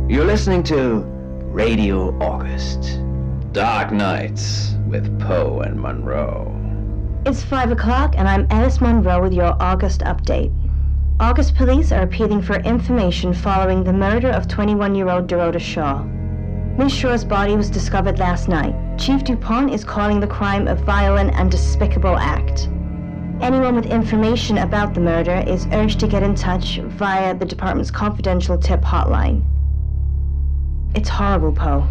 You're listening to Radio August. Dark Nights with Poe and Monroe. It's 5 o'clock and I'm Alice Monroe with your August update. August police are appealing for information following the murder of 21-year-old Dorota Shaw. Miss Shaw's body was discovered last night. Chief DuPont is calling the crime a violent and despicable act. Anyone with information about the murder is urged to get in touch via the department's confidential tip hotline. It's horrible, Poe.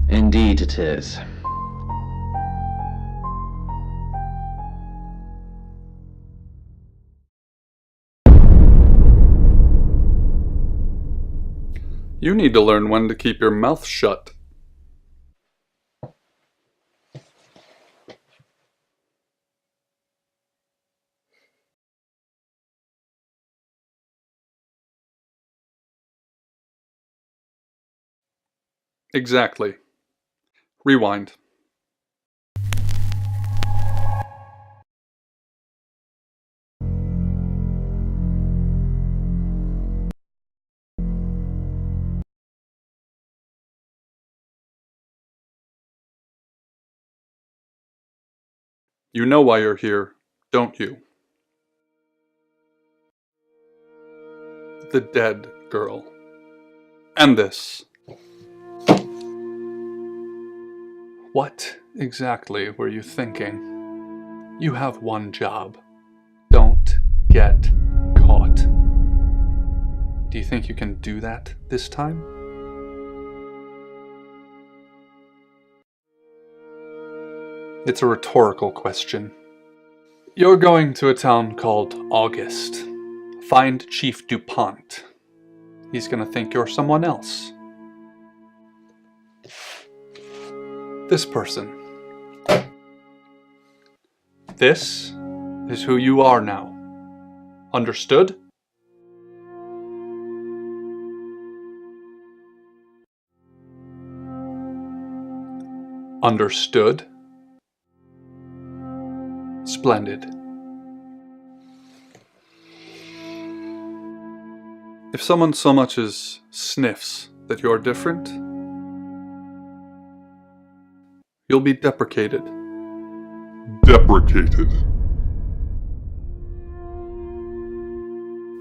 Indeed it is. You need to learn when to keep your mouth shut. Exactly. Rewind. You know why you're here, don't you? The dead girl. And this. What exactly were you thinking? You have one job. Don't get caught. Do you think you can do that this time? It's a rhetorical question. You're going to a town called August. Find Chief DuPont. He's gonna think you're someone else. This person. This is who you are now. Understood? Understood? Splendid. If someone so much as sniffs that you're different, you'll be deprecated. Deprecated.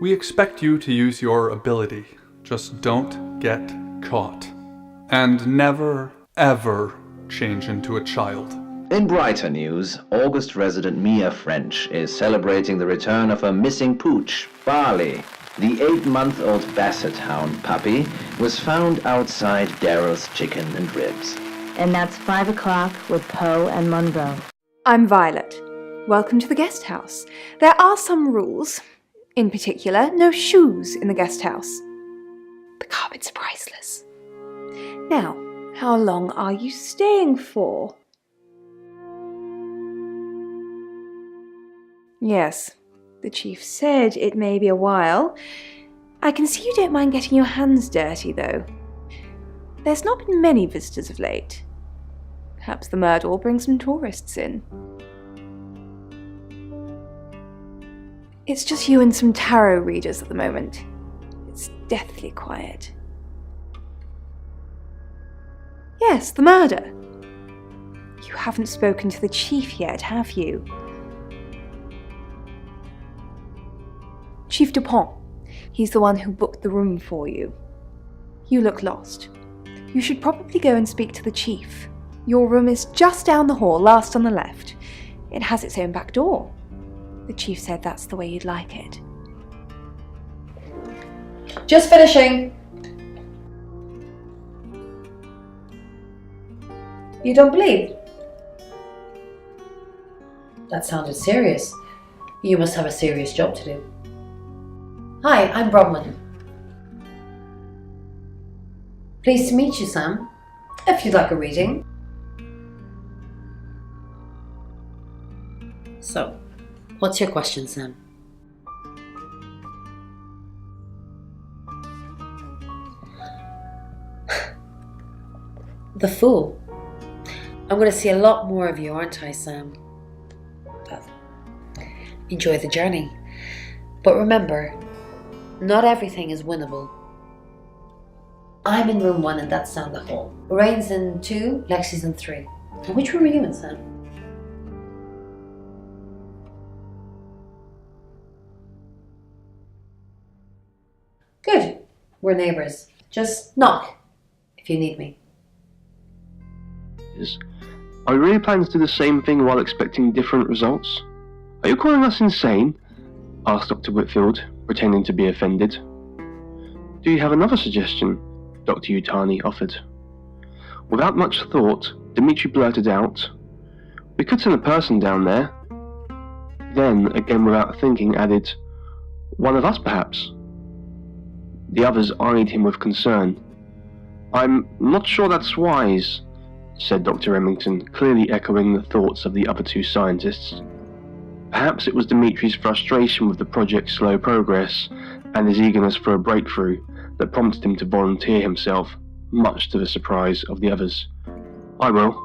We expect you to use your ability. Just don't get caught. And never, ever change into a child. In brighter news, August resident Mia French is celebrating the return of her missing pooch, Barley. The 8-month-old Basset Hound puppy was found outside Daryl's Chicken and Ribs. And that's 5 o'clock with Poe and Monroe. I'm Violet. Welcome to the guest house. There are some rules. In particular, no shoes in the guest house. The carpets are priceless. Now, how long are you staying for? Yes, the chief said it may be a while. I can see you don't mind getting your hands dirty, though. There's not been many visitors of late. Perhaps the murder will bring some tourists in. It's just you and some tarot readers at the moment. It's deathly quiet. Yes, the murder. You haven't spoken to the chief yet, have you? Chief DuPont. He's the one who booked the room for you. You look lost. You should probably go and speak to the chief. Your room is just down the hall, last on the left. It has its own back door. The chief said that's the way you'd like it. Just finishing. You don't bleed? That sounded serious. You must have a serious job to do. Hi, I'm Bronwyn. Pleased to meet you, Sam. If you'd like a reading. So, what's your question, Sam? The Fool. I'm going to see a lot more of you, aren't I, Sam? Well, enjoy the journey. But remember, not everything is winnable. I'm in room 1 and that's down the hall. Lorraine's in 2, Lexi's in 3. And which room are you in, Sam? Good. We're neighbours. Just knock if you need me. Are we really planning to do the same thing while expecting different results? Are you calling us insane? Asked Dr. Whitfield, pretending to be offended. Do you have another suggestion? Dr. Yutani offered. Without much thought, Dimitri blurted out, "We could send a person down there." Then, again without thinking, added, "One of us, perhaps?" The others eyed him with concern. "I'm not sure that's wise," said Dr. Remington, clearly echoing the thoughts of the other two scientists. Perhaps it was Dimitri's frustration with the project's slow progress and his eagerness for a breakthrough that prompted him to volunteer himself, much to the surprise of the others. "I will."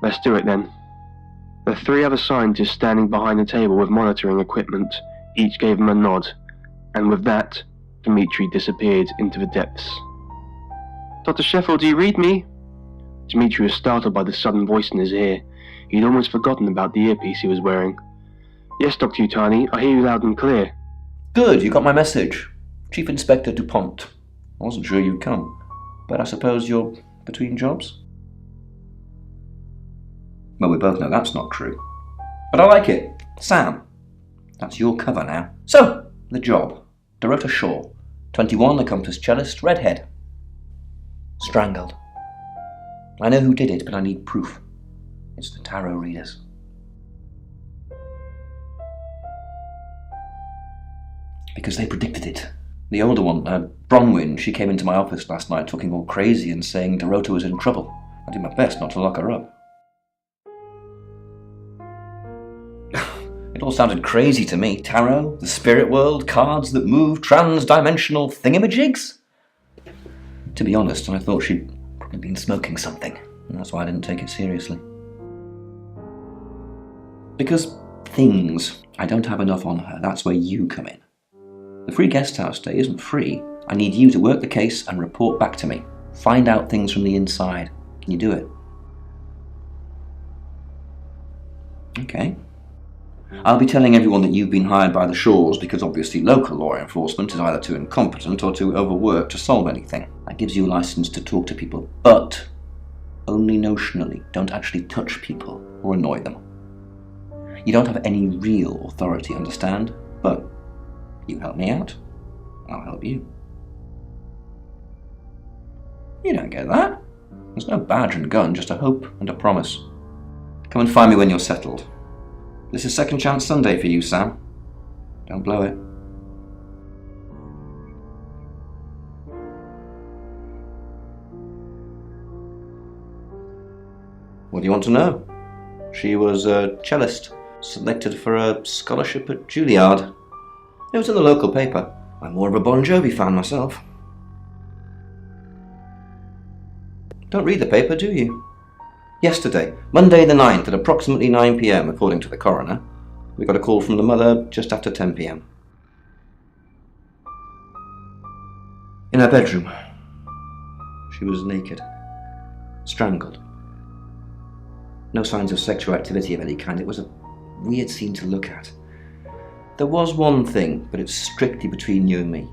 "Let's do it then." The three other scientists standing behind the table with monitoring equipment each gave him a nod, and with that, Dimitri disappeared into the depths. "Dr. Sheffield, do you read me?" Dimitri was startled by the sudden voice in his ear. He'd almost forgotten about the earpiece he was wearing. "Yes, Dr. Yutani, I hear you loud and clear." "Good, you got my message. Chief Inspector DuPont. I wasn't sure you'd come, but I suppose you're between jobs?" Well, we both know that's not true. But I like it. Sam, that's your cover now. So, the job. Dorota Shaw, 21, accomplished cellist, redhead. Strangled. I know who did it, but I need proof. It's the tarot readers. Because they predicted it. The older one, Bronwyn, she came into my office last night talking all crazy and saying Dorota was in trouble. I did my best not to lock her up. It all sounded crazy to me. Tarot, the spirit world, cards that move, trans-dimensional thingamajigs? To be honest, I thought she'd probably been smoking something, and that's why I didn't take it seriously. Because things, I don't have enough on her, that's where you come in. The free guest house stay isn't free. I need you to work the case and report back to me. Find out things from the inside. Can you do it? Okay. I'll be telling everyone that you've been hired by the Shaws because obviously local law enforcement is either too incompetent or too overworked to solve anything. That gives you a license to talk to people, but only notionally. Don't actually touch people or annoy them. You don't have any real authority, understand? But you help me out, I'll help you. You don't get that. There's no badge and gun, just a hope and a promise. Come and find me when you're settled. This is Second Chance Sunday for you, Sam. Don't blow it. What do you want to know? She was a cellist, selected for a scholarship at Juilliard. It was in the local paper. I'm more of a Bon Jovi fan myself. Don't read the paper, do you? Yesterday, Monday the 9th at approximately 9 p.m, according to the coroner, we got a call from the mother just after 10 p.m. In her bedroom, she was naked, strangled. No signs of sexual activity of any kind. It was a weird scene to look at. There was one thing, but it's strictly between you and me.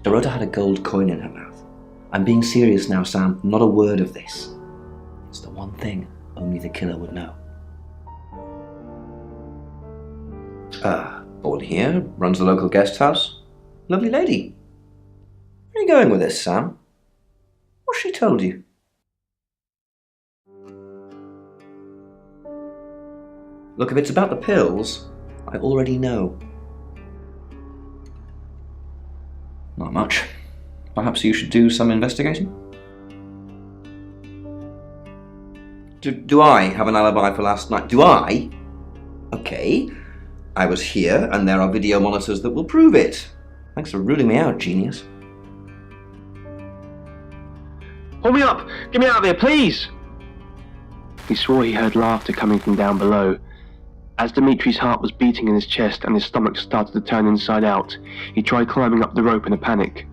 Dorota had a gold coin in her mouth. I'm being serious now, Sam. Not a word of this. It's the one thing only the killer would know. Born here, runs the local guest house. Lovely lady. Where are you going with this, Sam? What's she told you? Look, if it's about the pills, I already know. Not much. Perhaps you should do some investigating? Do I have an alibi for last night? Do I? Okay. I was here, and there are video monitors that will prove it. Thanks for ruling me out, genius. Pull me up! Get me out of here, please! He swore he heard laughter coming from down below. As Dimitri's heart was beating in his chest and his stomach started to turn inside out, he tried climbing up the rope in a panic.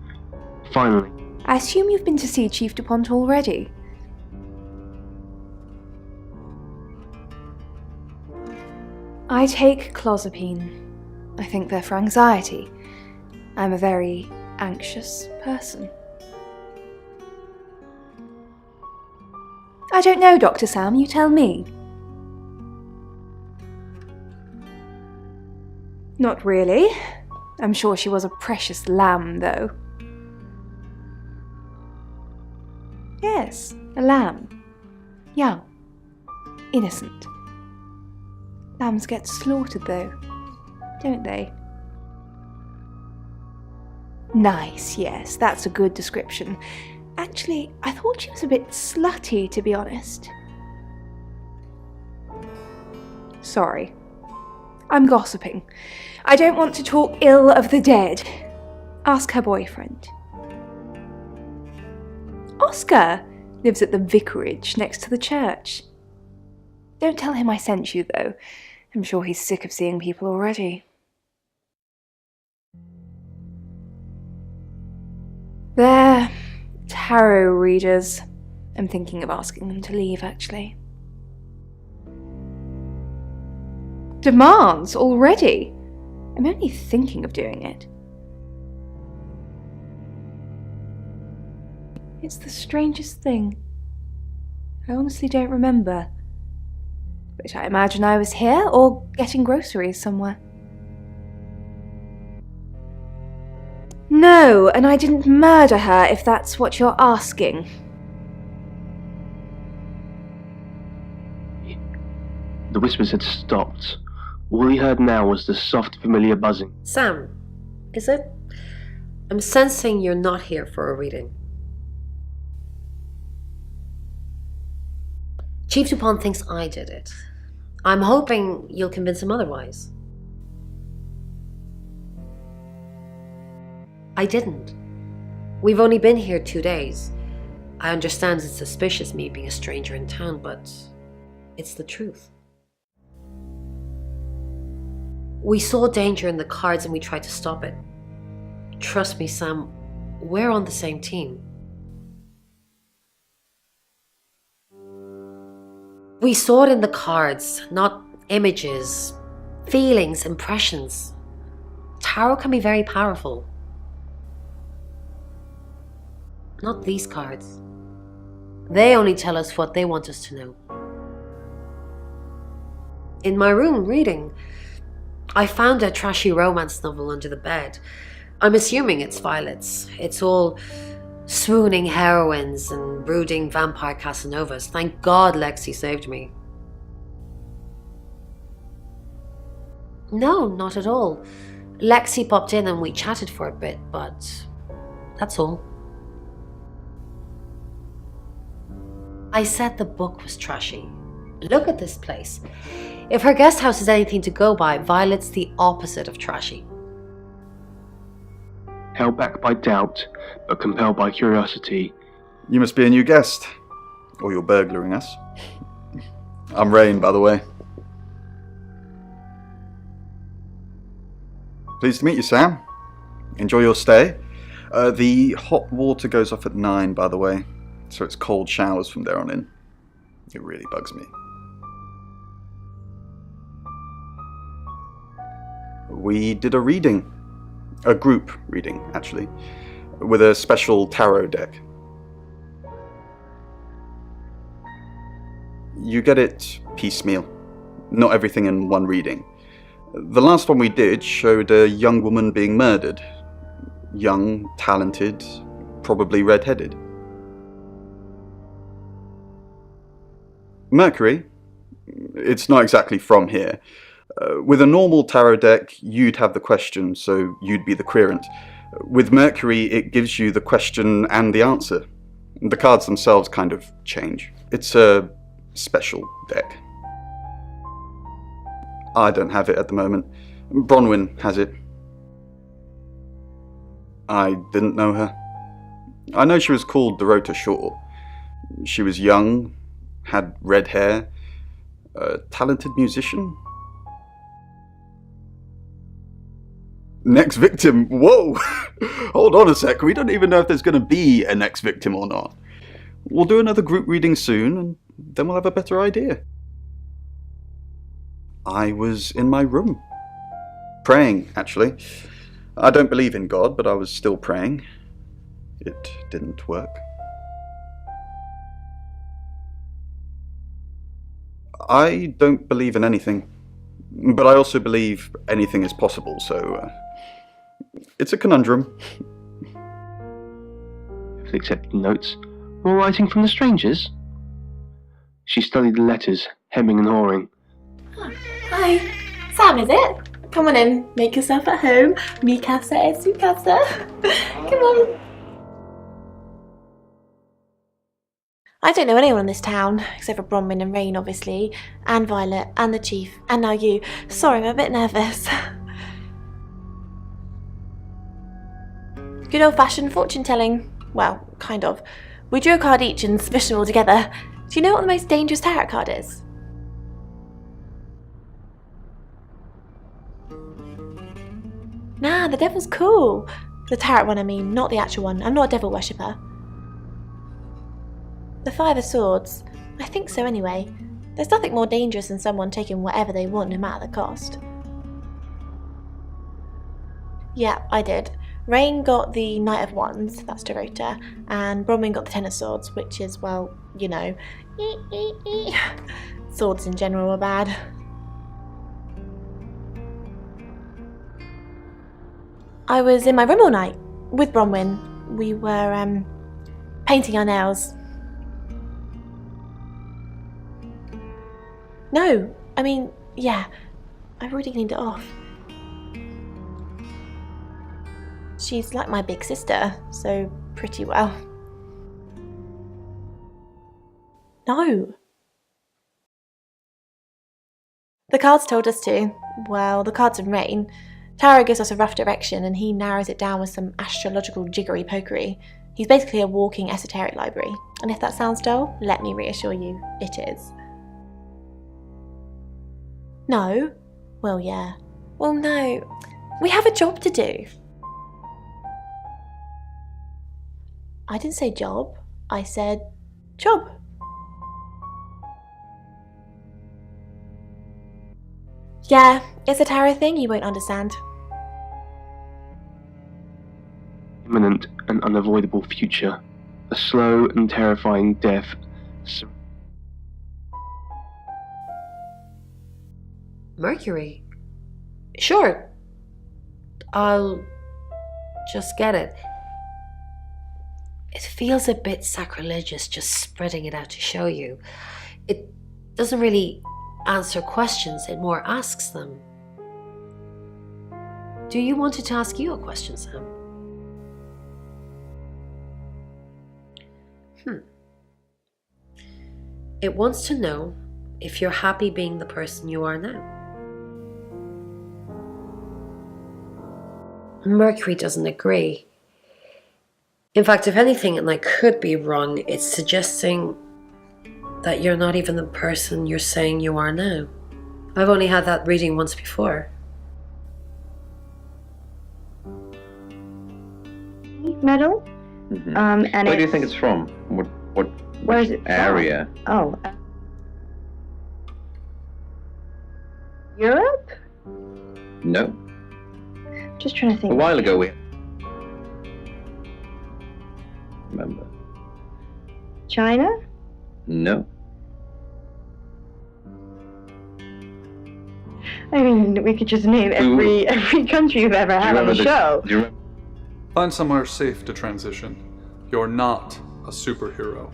Finally... I assume you've been to see Chief DuPont already? I take clozapine. I think they're for anxiety. I'm a very anxious person. I don't know, Dr. Sam, you tell me. Not really. I'm sure she was a precious lamb, though. Yes, a lamb. Young. Innocent. Lambs get slaughtered, though, don't they? Nice, yes, that's a good description. Actually, I thought she was a bit slutty, to be honest. Sorry. I'm gossiping. I don't want to talk ill of the dead. Ask her boyfriend. Oscar lives at the vicarage next to the church. Don't tell him I sent you, though. I'm sure he's sick of seeing people already. They're tarot readers. I'm thinking of asking them to leave, actually. Demands already? I'm only thinking of doing it. It's the strangest thing. I honestly don't remember. But I imagine I was here or getting groceries somewhere. No, and I didn't murder her, if that's what you're asking. The whispers had stopped. All he heard now was the soft, familiar buzzing. Sam, is it? I'm sensing you're not here for a reading. Chief DuPont thinks I did it. I'm hoping you'll convince him otherwise. I didn't. We've only been here 2 days. I understand it's suspicious me being a stranger in town, but it's the truth. We saw danger in the cards and we tried to stop it. Trust me, Sam, we're on the same team. We saw it in the cards, not images, feelings, impressions. Tarot can be very powerful. Not these cards. They only tell us what they want us to know. In my room reading, I found a trashy romance novel under the bed. I'm assuming it's Violet's. It's all swooning heroines and brooding vampire Casanovas. Thank God Lexi saved me. No, not at all. Lexi popped in and we chatted for a bit, but that's all. I said the book was trashy. Look at this place. If her guest house is anything to go by, Violet's the opposite of trashy. Held back by doubt, but compelled by curiosity. You must be a new guest. Or you're burglaring us. I'm Rain, by the way. Pleased to meet you, Sam. Enjoy your stay. The hot water goes off at 9, by the way. So it's cold showers from there on in. It really bugs me. We did a reading. A group reading, actually. With a special tarot deck. You get it piecemeal. Not everything in one reading. The last one we did showed a young woman being murdered. Young, talented, probably red-headed. Mercury, it's not exactly from here. With a normal tarot deck, you'd have the question, so you'd be the querent. With Mercury, it gives you the question and the answer. The cards themselves kind of change. It's a special deck. I don't have it at the moment. Bronwyn has it. I didn't know her. I know she was called Dorota Shaw. She was young, had red hair, a talented musician. Next victim? Whoa! Hold on a sec, we don't even know if there's going to be a next victim or not. We'll do another group reading soon, and then we'll have a better idea. I was in my room. Praying, actually. I don't believe in God, but I was still praying. It didn't work. I don't believe in anything, but I also believe anything is possible, so it's a conundrum. Accepted notes. More writing from the strangers? She studied the letters, hemming and hawing. Hi, Sam, is it? Come on in, make yourself at home. Mi casa es su casa. Come on. I don't know anyone in this town, except for Bronwyn and Rain, obviously, and Violet, and the Chief, and now you. Sorry, I'm a bit nervous. Good old-fashioned fortune-telling. Well, kind of. We drew a card each and smushed them all together. Do you know what the most dangerous tarot card is? Nah, the devil's cool. The tarot one, I mean, not the actual one. I'm not a devil worshipper. The Five of Swords. I think so anyway. There's nothing more dangerous than someone taking whatever they want, no matter the cost. Yeah, I did. Rain got the Knight of Wands, that's Dorota, and Bronwyn got the Ten of Swords, which is, well, you know, swords in general are bad. I was in my room all night with Bronwyn. We were painting our nails. No, I mean, yeah, I've already cleaned it off. She's like my big sister, so pretty well. No. The cards told us to. Well, the cards in Rain. Tarot gives us a rough direction and he narrows it down with some astrological jiggery-pokery. He's basically a walking esoteric library. And if that sounds dull, let me reassure you, it is. No? Well, yeah. Well, no. We have a job to do. I didn't say job. I said job. Yeah, it's a tarot thing you won't understand. Imminent and unavoidable future. A slow and terrifying death. Mercury? Sure. I'll just get it. It feels a bit sacrilegious just spreading it out to show you. It doesn't really answer questions, it more asks them. Do you want it to ask you a question, Sam? It wants to know if you're happy being the person you are now. Mercury doesn't agree. In fact, if anything, and I could be wrong, it's suggesting that you're not even the person you're saying you are now. I've only had that reading once before. Medal? Mm-hmm. And Where do you think it's from? Where is it from? Area? Oh. Europe? No. Just trying to think. A while ago we... Remember? China? No. I mean, we could just name every country you've ever had on the show. Do you remember? Find somewhere safe to transition. You're not a superhero.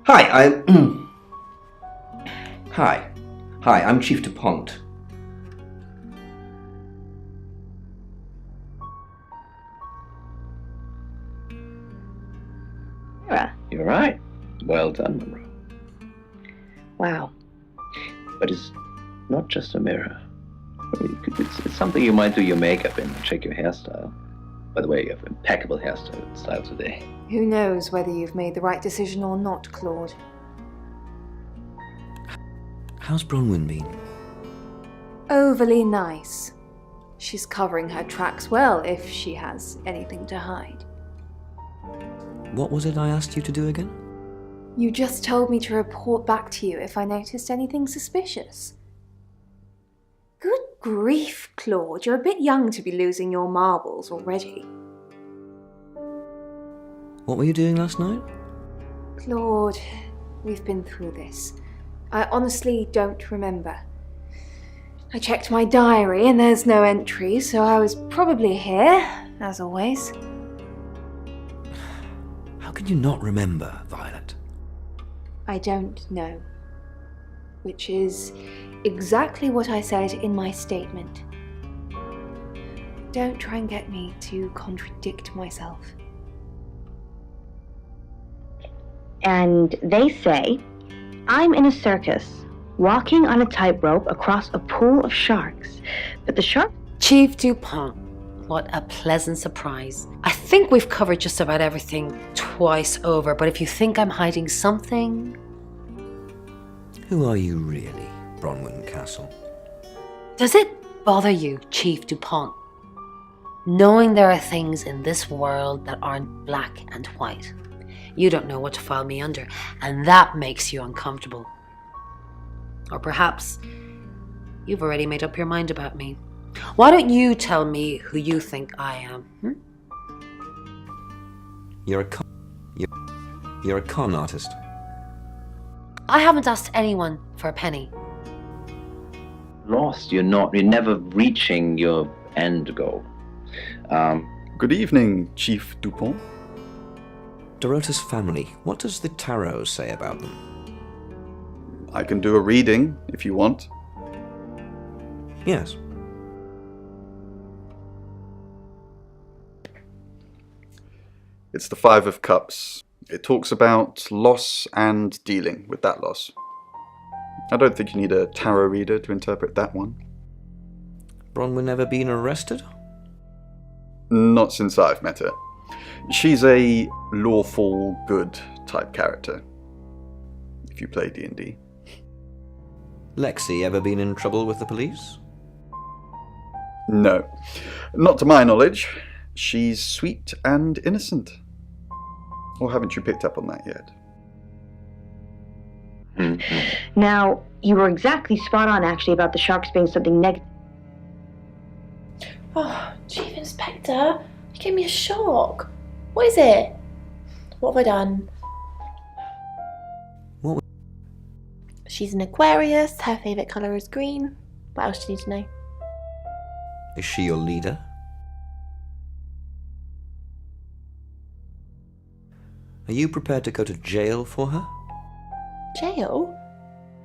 Hi, Hi, I'm Chief DuPont. You're right. Well done, Monroe. Wow. But it's not just a mirror. It's something you might do your makeup in, check your hairstyle. By the way, you have impeccable hairstyle today. Who knows whether you've made the right decision or not, Claude? How's Bronwyn been? Overly nice. She's covering her tracks well if she has anything to hide. What was it I asked you to do again? You just told me to report back to you if I noticed anything suspicious. Good grief, Claude, you're a bit young to be losing your marbles already. What were you doing last night? Claude, we've been through this. I honestly don't remember. I checked my diary and there's no entry, so I was probably here, as always. How can you not remember, Violet? I don't know. Which is exactly what I said in my statement. Don't try and get me to contradict myself. And they say, I'm in a circus, walking on a tightrope across a pool of sharks, but the shark... Chief DuPont, what a pleasant surprise. I think we've covered just about everything twice over, but if you think I'm hiding something... Who are you really, Bronwyn Castle? Does it bother you, Chief DuPont, knowing there are things in this world that aren't black and white? You don't know what to file me under, and that makes you uncomfortable. Or perhaps you've already made up your mind about me. Why don't you tell me who you think I am? You're a con artist. I haven't asked anyone for a penny. Lost, you're never reaching your end goal. Good evening, Chief DuPont. Dorota's family, what does the tarot say about them? I can do a reading if you want. Yes. It's the Five of Cups. It talks about loss and dealing with that loss. I don't think you need a tarot reader to interpret that one. Bronwyn never been arrested? Not since I've met her. She's a lawful good type character, if you play D&D. Lexi ever been in trouble with the police? No, not to my knowledge. She's sweet and innocent. Or haven't you picked up on that yet? Now, you were exactly spot on, actually, about the sharks being something negative. Oh, Chief Inspector, you gave me a shock. What is it? What have I done? What? She's an Aquarius, her favourite colour is green. What else do you need to know? Is she your leader? Are you prepared to go to jail for her? Jail?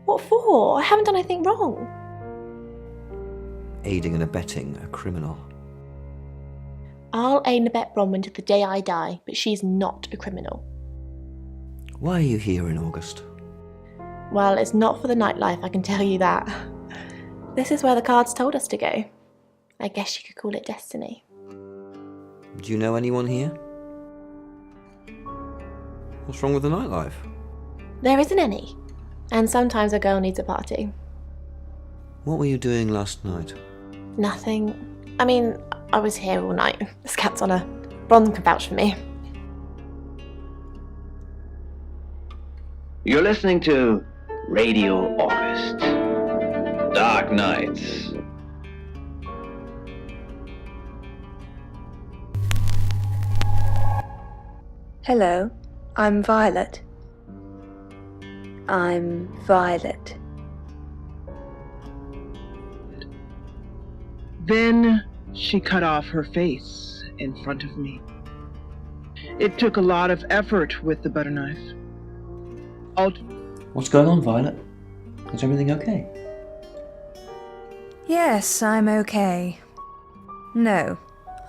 What for? I haven't done anything wrong. Aiding and abetting a criminal. I'll aid and abet Bronwyn to the day I die, but she's not a criminal. Why are you here in August? Well, it's not for the nightlife, I can tell you that. This is where the cards told us to go. I guess you could call it destiny. Do you know anyone here? What's wrong with the nightlife? There isn't any. And sometimes a girl needs a party. What were you doing last night? Nothing. I mean, I was here all night. The scat's on her. Bron can vouch for me. You're listening to Radio August. Dark Nights. Hello, I'm Violet. I'm Violet. Then she cut off her face in front of me. It took a lot of effort with the butter knife. What's going on, Violet? Is everything okay? Yes, I'm okay. No,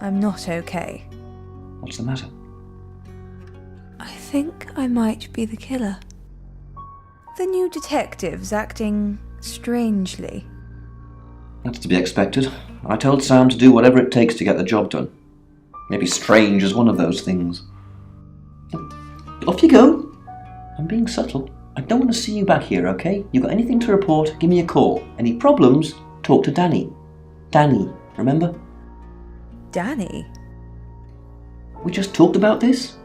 I'm not okay. What's the matter? I think I might be the killer. The new detective's acting strangely. That's to be expected. I told Sam to do whatever it takes to get the job done. Maybe strange is one of those things. Off you go. I'm being subtle. I don't want to see you back here, okay? You got anything to report, give me a call. Any problems, talk to Danny. Danny, remember? Danny? We just talked about this.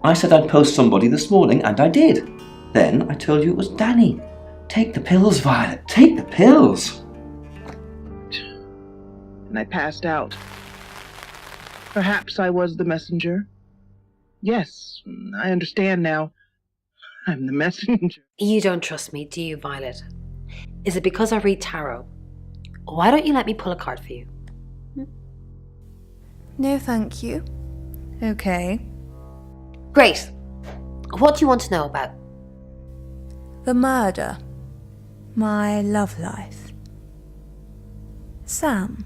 I said I'd post somebody this morning, and I did. Then I told you it was Danny. Take the pills, Violet. Take the pills. And I passed out. Perhaps I was the messenger. Yes, I understand now. I'm the messenger. You don't trust me, do you, Violet? Is it because I read tarot? Why don't you let me pull a card for you? No, thank you. Okay. Great. What do you want to know about? The murder. My love life. Sam.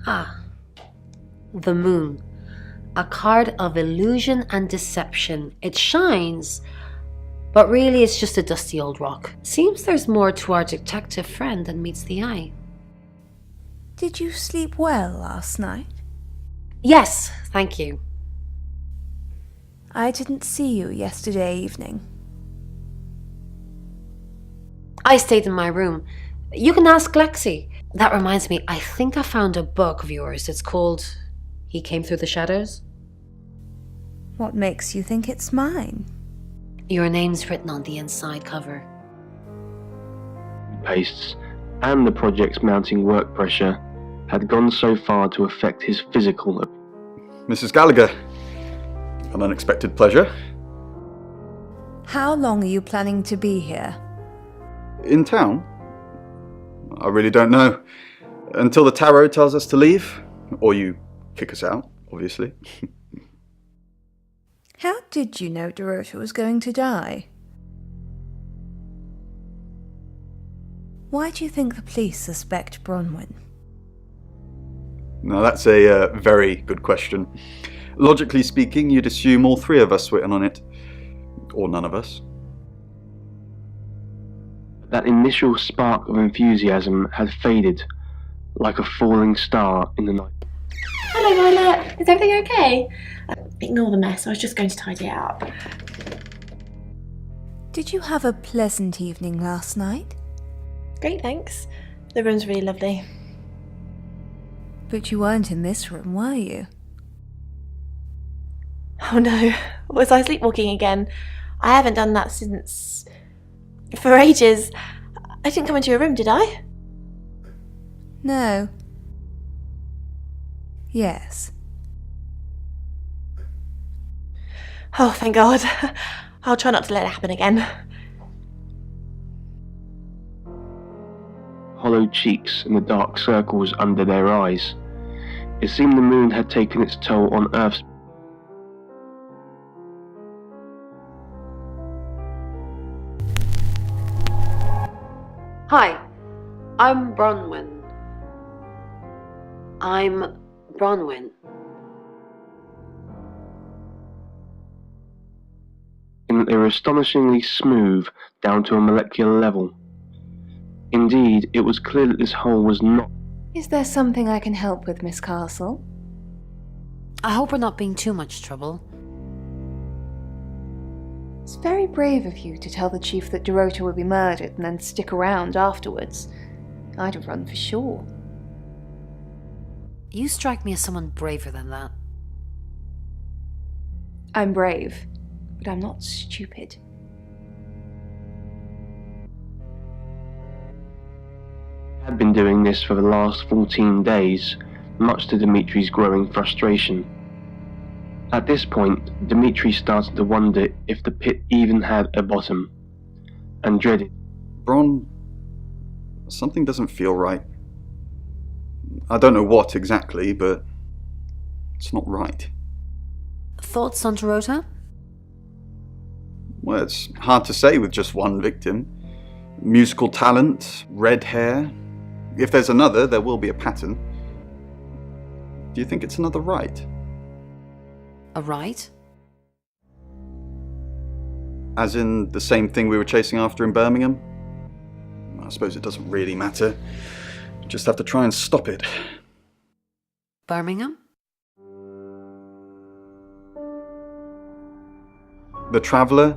Ah. The moon. A card of illusion and deception. It shines, but really it's just a dusty old rock. Seems there's more to our detective friend than meets the eye. Did you sleep well last night? Yes, thank you. I didn't see you yesterday evening. I stayed in my room. You can ask Lexi. That reminds me, I think I found a book of yours. It's called He Came Through the Shadows. What makes you think it's mine? Your name's written on the inside cover. Pastes and the project's mounting work pressure had gone so far to affect his physical. Mrs. Gallagher, an unexpected pleasure. How long are you planning to be here? In town? I really don't know. Until the tarot tells us to leave, or you kick us out, obviously. How did you know Dorota was going to die? Why do you think the police suspect Bronwyn? Now that's a very good question. Logically speaking, you'd assume all three of us were in on it. Or none of us. That initial spark of enthusiasm had faded like a falling star in the night. Hello, Violet. Is everything okay? Ignore the mess. I was just going to tidy it up. Did you have a pleasant evening last night? Great, thanks. The room's really lovely. But you weren't in this room, were you? Oh no. Was I sleepwalking again? I haven't done that since... for ages. I didn't come into your room, did I? No. Yes. Oh, thank God. I'll try not to let it happen again. Hollow cheeks and the dark circles under their eyes. It seemed the moon had taken its toll on Earth's. Hi, I'm Bronwyn. I'm Bronwyn. They were astonishingly smooth down to a molecular level. Indeed, it was clear that this hole was not. Is there something I can help with, Miss Castle? I hope we're not being too much trouble. It's very brave of you to tell the chief that Dorota would be murdered and then stick around afterwards. I'd have run for sure. You strike me as someone braver than that. I'm brave, but I'm not stupid. I had been doing this for the last 14 days, much to Dimitri's growing frustration. At this point, Dimitri started to wonder if the pit even had a bottom, and dreaded. Bron, something doesn't feel right. I don't know what exactly, but it's not right. Thoughts on Dorota? Well, it's hard to say with just one victim. Musical talent, red hair. If there's another, there will be a pattern. Do you think it's another right? A right? As in the same thing we were chasing after in Birmingham? I suppose it doesn't really matter. You just have to try and stop it. Birmingham? The Traveller?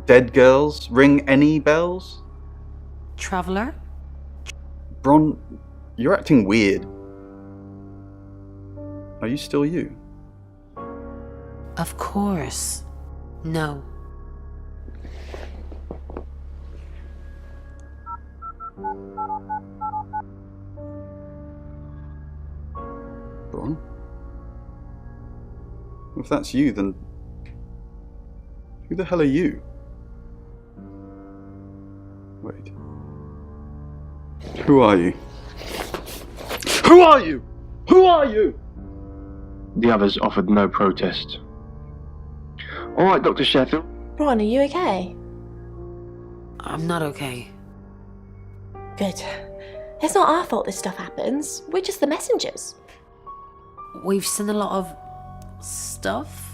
Dead girls? Ring any bells? Traveller? Bron, you're acting weird. Are you still you? Of course. No. Bron? If that's you, then who the hell are you? Wait. Who are you? Who are you? Who are you? The others offered no protest. All right, Dr. Sheffield. Bron, are you okay? I'm not okay. Good. It's not our fault this stuff happens. We're just the messengers. We've seen a lot of stuff.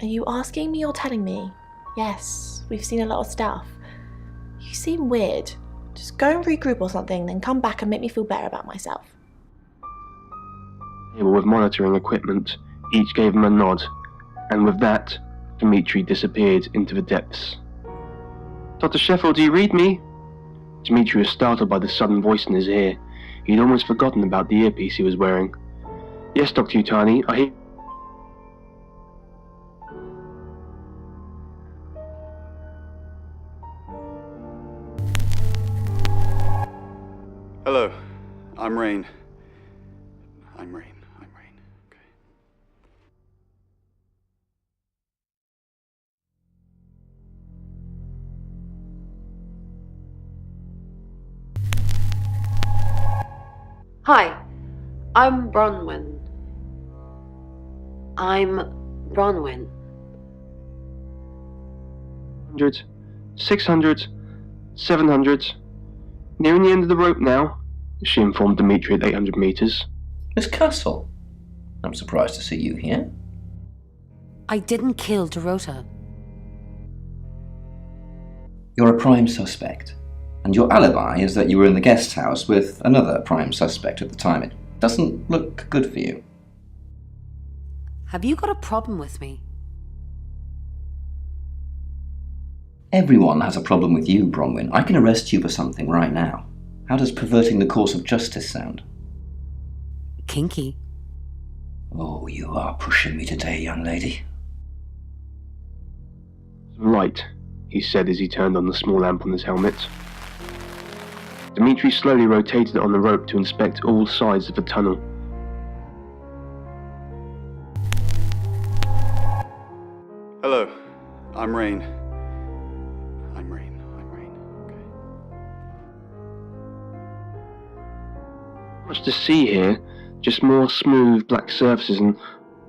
Are you asking me or telling me? Yes, we've seen a lot of stuff. You seem weird. Just go and regroup or something, then come back and make me feel better about myself. They were with monitoring equipment. Each gave him a nod, and with that, Dimitri disappeared into the depths. Dr. Sheffield, do you read me? Dimitri was startled by the sudden voice in his ear. He'd almost forgotten about the earpiece he was wearing. Yes, Dr. Utani, I hear... Hello, I'm Rain. I'm Rain. Okay. Hi, I'm Bronwyn. 100, 600, 700. Nearing the end of the rope now, she informed Dimitri at 800 meters. Miss Castle, I'm surprised to see you here. I didn't kill Dorota. You're a prime suspect, and your alibi is that you were in the guest house with another prime suspect at the time. It doesn't look good for you. Have you got a problem with me? Everyone has a problem with you, Bronwyn. I can arrest you for something right now. How does perverting the course of justice sound? Kinky. Oh, you are pushing me today, young lady. Right, he said as he turned on the small lamp on his helmet. Dimitri slowly rotated it on the rope to inspect all sides of the tunnel. Hello, I'm Rain. Okay. Much to see here, just more smooth black surfaces and...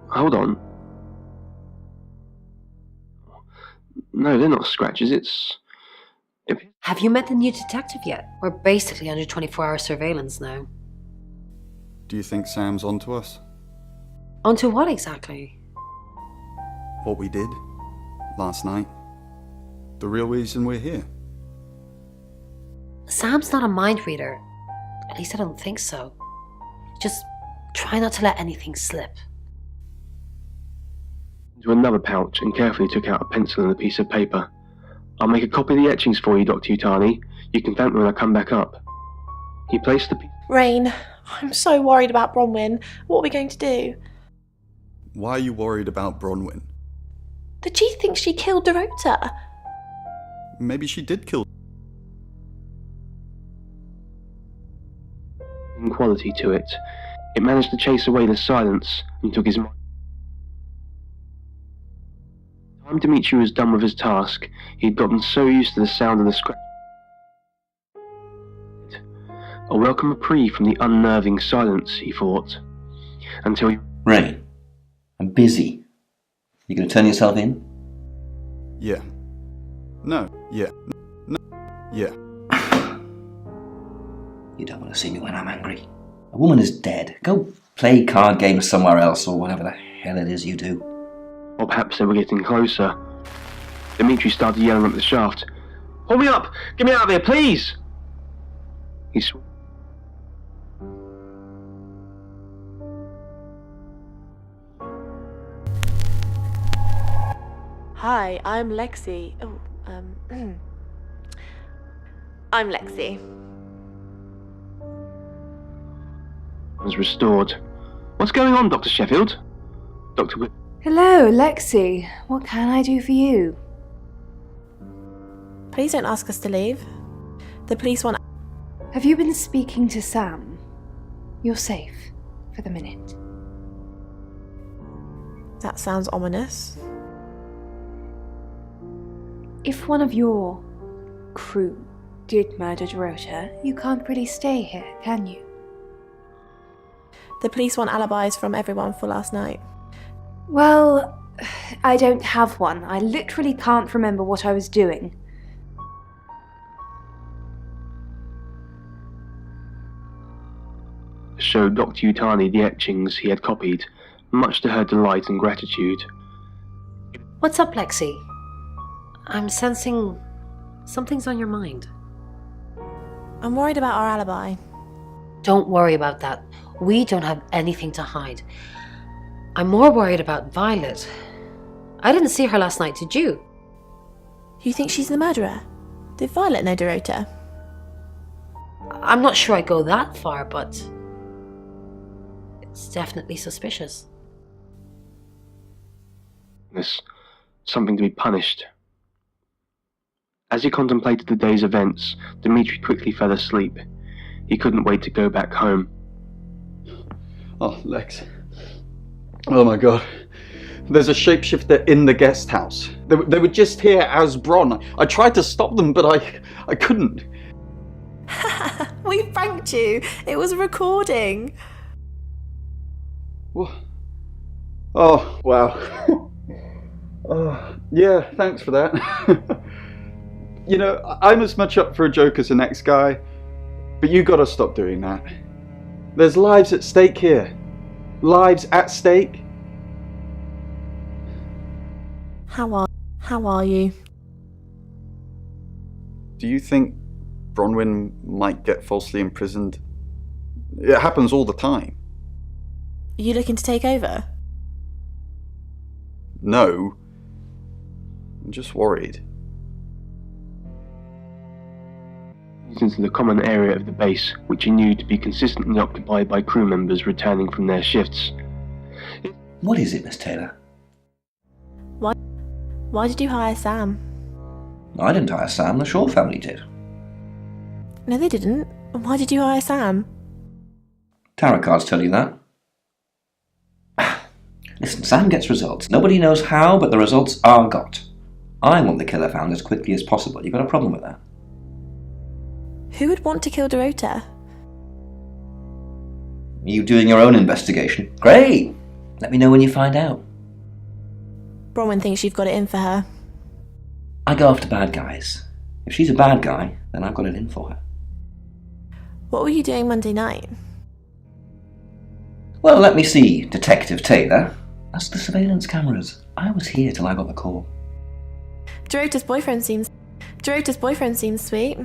Hold on. No, they're not scratches, it's... Have you met the new detective yet? We're basically under 24-hour surveillance now. Do you think Sam's onto us? Onto what exactly? What we did last night? The real reason we're here? Sam's not a mind reader. At least I don't think so. Just try not to let anything slip. Into another pouch and carefully took out a pencil and a piece of paper. I'll make a copy of the etchings for you, Dr. Utani. You can thank me when I come back up. He placed the... Rain, I'm so worried about Bronwyn. What are we going to do? Why are you worried about Bronwyn? The chief thinks she killed Dorota. Maybe she did kill... quality to it. It managed to chase away the silence and took his mind. By the time Dimitri was done with his task, he had gotten so used to the sound of the scratch. A welcome reprieve from the unnerving silence, he thought, until he... Ray, I'm busy. You gonna turn yourself in? Yeah. No. Yeah. No. Yeah. You don't want to see me when I'm angry. A woman is dead. Go play card games somewhere else or whatever the hell it is you do. Or perhaps they were getting closer. Dimitri started yelling up the shaft. "Hold me up! Get me out of here, please!" He swore. Hi, I'm Lexi. I'm Lexi. Was restored. What's going on, Dr. Sheffield? Dr. Hello, Lexi. What can I do for you? Please don't ask us to leave. The police want... Have you been speaking to Sam? You're safe for the minute. That sounds ominous. If one of your crew did murder Dorota, you can't really stay here, can you? The police want alibis from everyone for last night. Well, I don't have one. I literally can't remember what I was doing. Showed Dr. Utani the etchings he had copied, much to her delight and gratitude. What's up, Lexi? I'm sensing something's on your mind. I'm worried about our alibi. Don't worry about that. We don't have anything to hide. I'm more worried about Violet. I didn't see her last night, did you? You think she's the murderer? Did Violet know Dorota? I'm not sure I'd go that far, but it's definitely suspicious. There's something to be punished. As he contemplated the day's events, Dimitri quickly fell asleep. He couldn't wait to go back home. Oh, Lex. Oh my god. There's a shapeshifter in the guest house. They were just here as Bron. I tried to stop them, but I couldn't. We pranked you. It was a recording. What? Oh, wow. Oh, yeah, thanks for that. You know, I'm as much up for a joke as the next guy, but you gotta stop doing that. There's lives at stake here. Lives at stake. How are you? Do you think Bronwyn might get falsely imprisoned? It happens all the time. Are you looking to take over? No. I'm just worried. Into the common area of the base, which he knew to be consistently occupied by crew members returning from their shifts. What is it, Miss Taylor? Why did you hire Sam? I didn't hire Sam, the Shaw family did. No, they didn't. Why did you hire Sam? Tarot cards tell you that. Listen, Sam gets results. Nobody knows how, but the results are got. I want the killer found as quickly as possible. You got a problem with that? Who would want to kill Dorota? You doing your own investigation? Great! Let me know when you find out. Bronwyn thinks you've got it in for her. I go after bad guys. If she's a bad guy, then I've got it in for her. What were you doing Monday night? Well, let me see, Detective Taylor. That's the surveillance cameras. I was here till I got the call. Dorota's boyfriend seems sweet.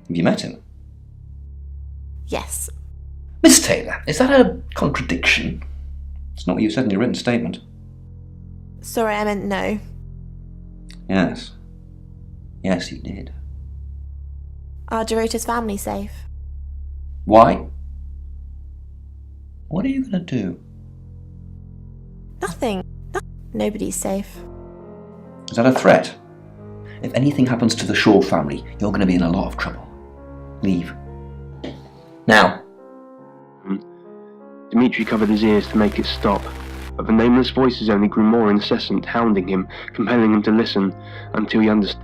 Have you met him? Yes. Miss Taylor, is that a contradiction? It's not what you said in your written statement. Sorry, I meant no. Yes. Yes, you did. Are Dorota's family safe? Why? What are you going to do? Nothing. Nobody's safe. Is that a threat? If anything happens to the Shaw family, you're going to be in a lot of trouble. Leave. Now. Dimitri covered his ears to make it stop, but the nameless voices only grew more incessant, hounding him, compelling him to listen, until he understood.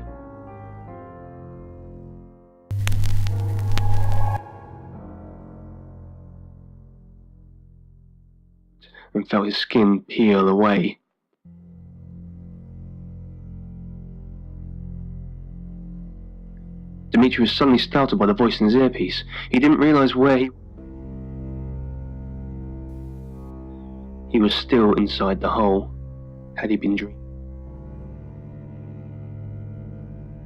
And felt his skin peel away. Dimitri was suddenly startled by the voice in his earpiece. He didn't realize where he was still inside the hole. Had he been dreaming?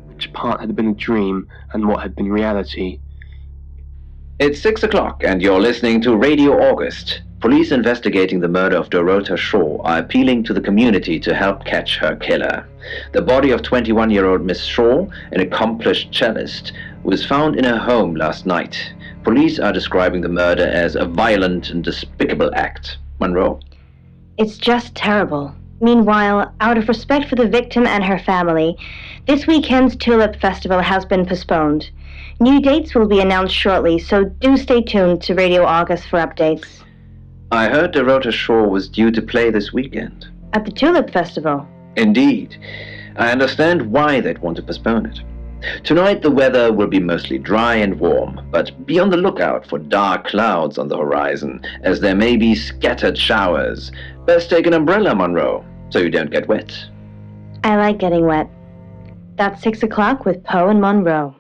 Which part had been a dream and what had been reality? It's 6 o'clock and you're listening to Radio August. Police investigating the murder of Dorota Shaw are appealing to the community to help catch her killer. The body of 21-year-old Miss Shaw, an accomplished cellist, was found in her home last night. Police are describing the murder as a violent and despicable act. Monroe? It's just terrible. Meanwhile, out of respect for the victim and her family, this weekend's Tulip Festival has been postponed. New dates will be announced shortly, so do stay tuned to Radio August for updates. I heard Dorota Shaw was due to play this weekend. At the Tulip Festival? Indeed. I understand why they'd want to postpone it. Tonight the weather will be mostly dry and warm, but be on the lookout for dark clouds on the horizon, as there may be scattered showers. Best take an umbrella, Monroe, so you don't get wet. I like getting wet. That's 6 o'clock with Poe and Monroe.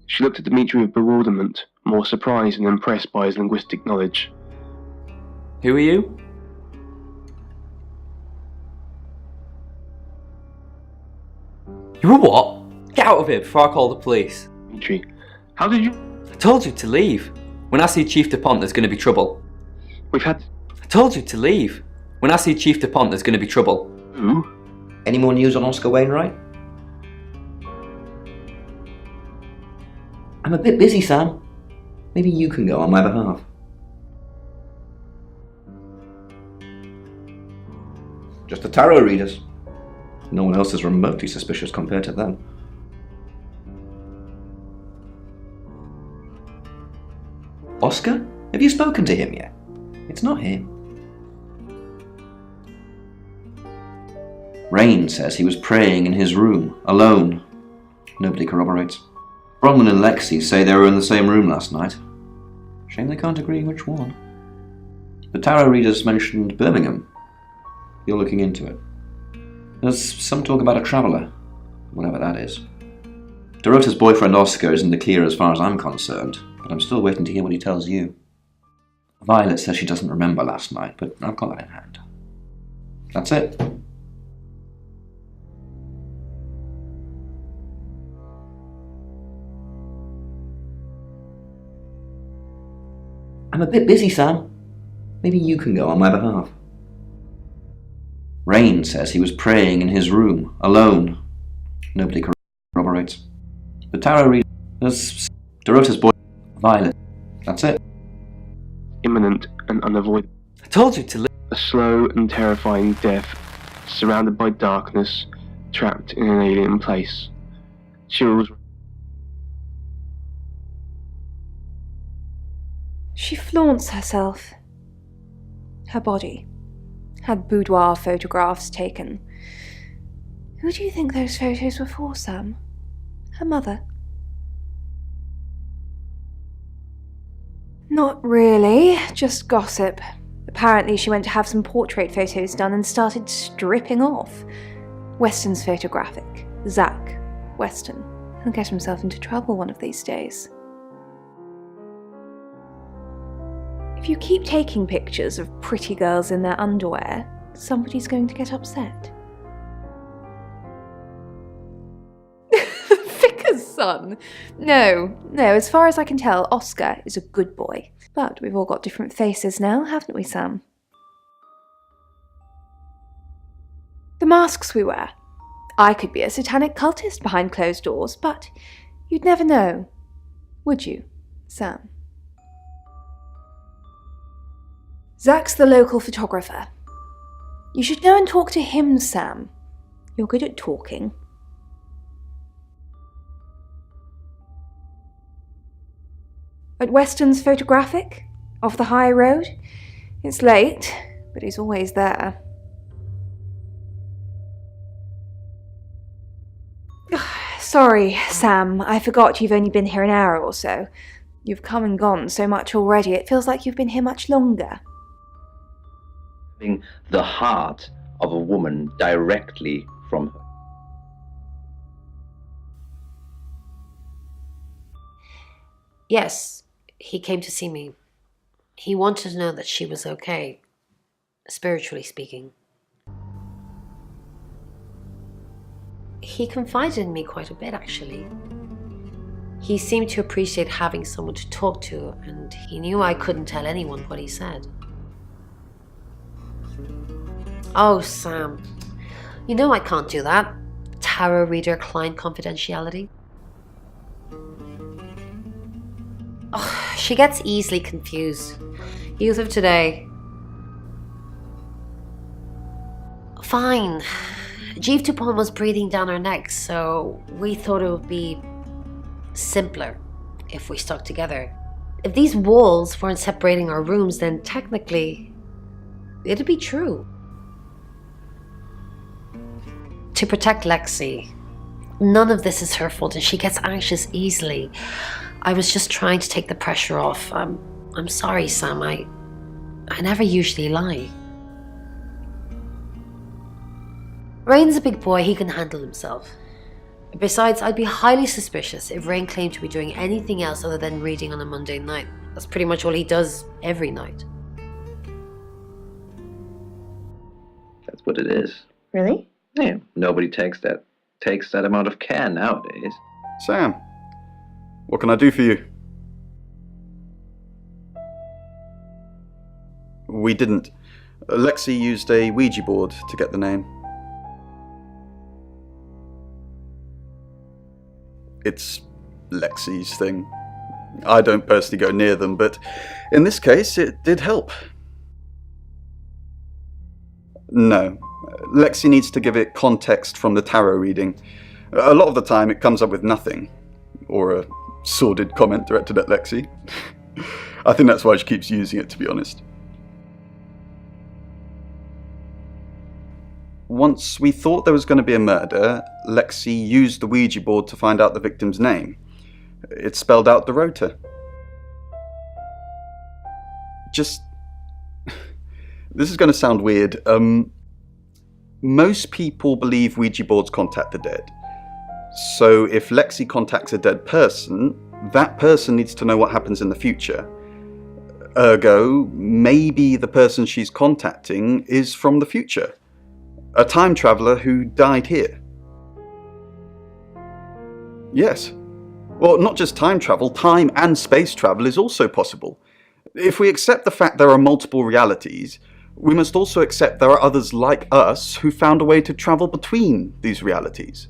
She looked at Dimitri with bewilderment, more surprised and impressed by his linguistic knowledge. Who are you? You were what? Get out of here before I call the police. Dimitri, how did you... I told you to leave. When I see Chief DuPont, there's going to be trouble. We've had... I told you to leave. When I see Chief DuPont, there's going to be trouble. Who? Any more news on Oscar Wainwright? I'm a bit busy, Sam. Maybe you can go on my behalf. Just the tarot readers. No one else is remotely suspicious compared to them. Oscar? Have you spoken to him yet? It's not him. Rain says he was praying in his room, alone. Nobody corroborates. Bronwyn and Lexi say they were in the same room last night. Shame they can't agree which one. The tarot readers mentioned Birmingham. You're looking into it. There's some talk about a traveller, whatever that is. Dorota's boyfriend Oscar is in the clear as far as I'm concerned, but I'm still waiting to hear what he tells you. Violet says she doesn't remember last night, but I've got that in hand. That's it. I'm a bit busy, Sam. Maybe you can go on my behalf. Rain says he was praying in his room, alone. Nobody corroborates. The tarot readers... Dorota's boy... Violet. That's it. Imminent and unavoidable. I told you to leave. A slow and terrifying death, surrounded by darkness, trapped in an alien place. Chills... She flaunts herself. Her body. Had boudoir photographs taken. Who do you think those photos were for, Sam? Her mother? Not really, just gossip. Apparently she went to have some portrait photos done and started stripping off. Weston's photographic. Zach Weston. He'll get himself into trouble one of these days. If you keep taking pictures of pretty girls in their underwear, somebody's going to get upset. The vicar's son? No, as far as I can tell, Oscar is a good boy. But we've all got different faces now, haven't we, Sam? The masks we wear. I could be a satanic cultist behind closed doors, but you'd never know. Would you, Sam? Zach's the local photographer. You should go and talk to him, Sam. You're good at talking. At Weston's Photographic? Off the high road? It's late, but he's always there. Sorry, Sam, I forgot you've only been here an hour or so. You've come and gone so much already, it feels like you've been here much longer. Having the heart of a woman directly from her. Yes, he came to see me. He wanted to know that she was okay, spiritually speaking. He confided in me quite a bit, actually. He seemed to appreciate having someone to talk to, and he knew I couldn't tell anyone what he said. Oh, Sam, you know I can't do that. Tarot reader client confidentiality. Oh, she gets easily confused. Youth of today. Fine. Jeeve Dupont was breathing down our necks, so we thought it would be simpler if we stuck together. If these walls weren't separating our rooms, then technically it'd be true. To protect Lexi. None of this is her fault, and she gets anxious easily. I was just trying to take the pressure off. I'm sorry, Sam. I never usually lie. Rain's a big boy, he can handle himself. Besides, I'd be highly suspicious if Rain claimed to be doing anything else other than reading on a Monday night. That's pretty much all he does every night. That's what it is. Really? Yeah, nobody takes that amount of care nowadays. Sam, what can I do for you? We didn't. Lexi used a Ouija board to get the name. It's Lexi's thing. I don't personally go near them, but in this case, it did help. No. Lexi needs to give it context from the tarot reading. A lot of the time, it comes up with nothing. Or a sordid comment directed at Lexi. I think that's why she keeps using it, to be honest. Once we thought there was going to be a murder, Lexi used the Ouija board to find out the victim's name. It spelled out the rota. Just... This is going to sound weird. Most people believe Ouija boards contact the dead. So if Lexi contacts a dead person, that person needs to know what happens in the future. Ergo, maybe the person she's contacting is from the future. A time traveller who died here. Yes. Well, not just time travel, time and space travel is also possible. If we accept the fact there are multiple realities, we must also accept there are others like us who found a way to travel between these realities.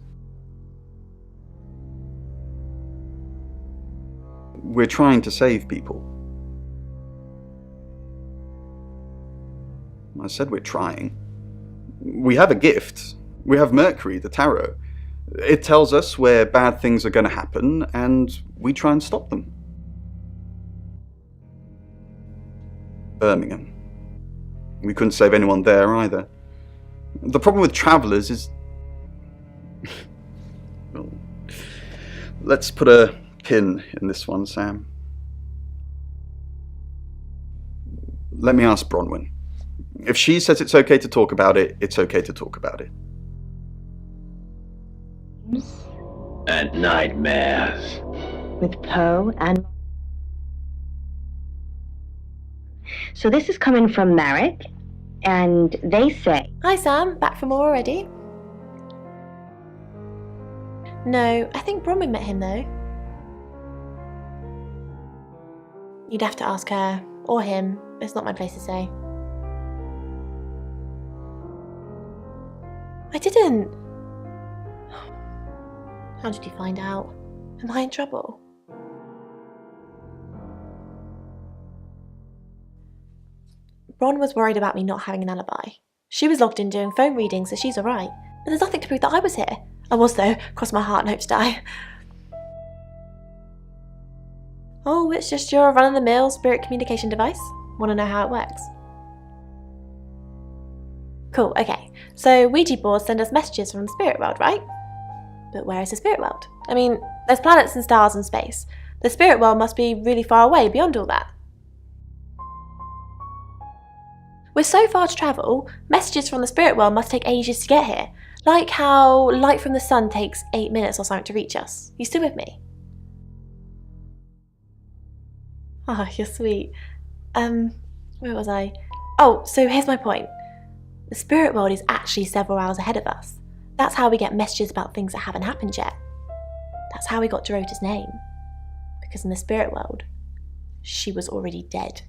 We're trying to save people. I said we're trying. We have a gift. We have Mercury, the tarot. It tells us where bad things are going to happen, and we try and stop them. Birmingham. We couldn't save anyone there either. The problem with travellers is... Well, let's put a pin in this one, Sam. Let me ask Bronwyn. If she says it's okay to talk about it, it's okay to talk about it. And nightmares. With Poe and... So this is coming from Marek, and they say... Hi Sam, back for more already? No, I think Bronwyn met him though. You'd have to ask her, or him. It's not my place to say. I didn't. How did you find out? Am I in trouble? Ron was worried about me not having an alibi. She was logged in doing phone readings, so she's alright. But there's nothing to prove that I was here. I was though, cross my heart and hope to die. Oh, it's just your run-of-the-mill spirit communication device. Want to know how it works? Cool, okay. So Ouija boards send us messages from the spirit world, right? But where is the spirit world? I mean, there's planets and stars and space. The spirit world must be really far away beyond all that. We're so far to travel, messages from the spirit world must take ages to get here. Like how light from the sun takes 8 minutes or something to reach us. You still with me? Oh, you're sweet. Where was I? Oh, so here's my point. The spirit world is actually several hours ahead of us. That's how we get messages about things that haven't happened yet. That's how we got Dorota's name. Because in the spirit world, she was already dead.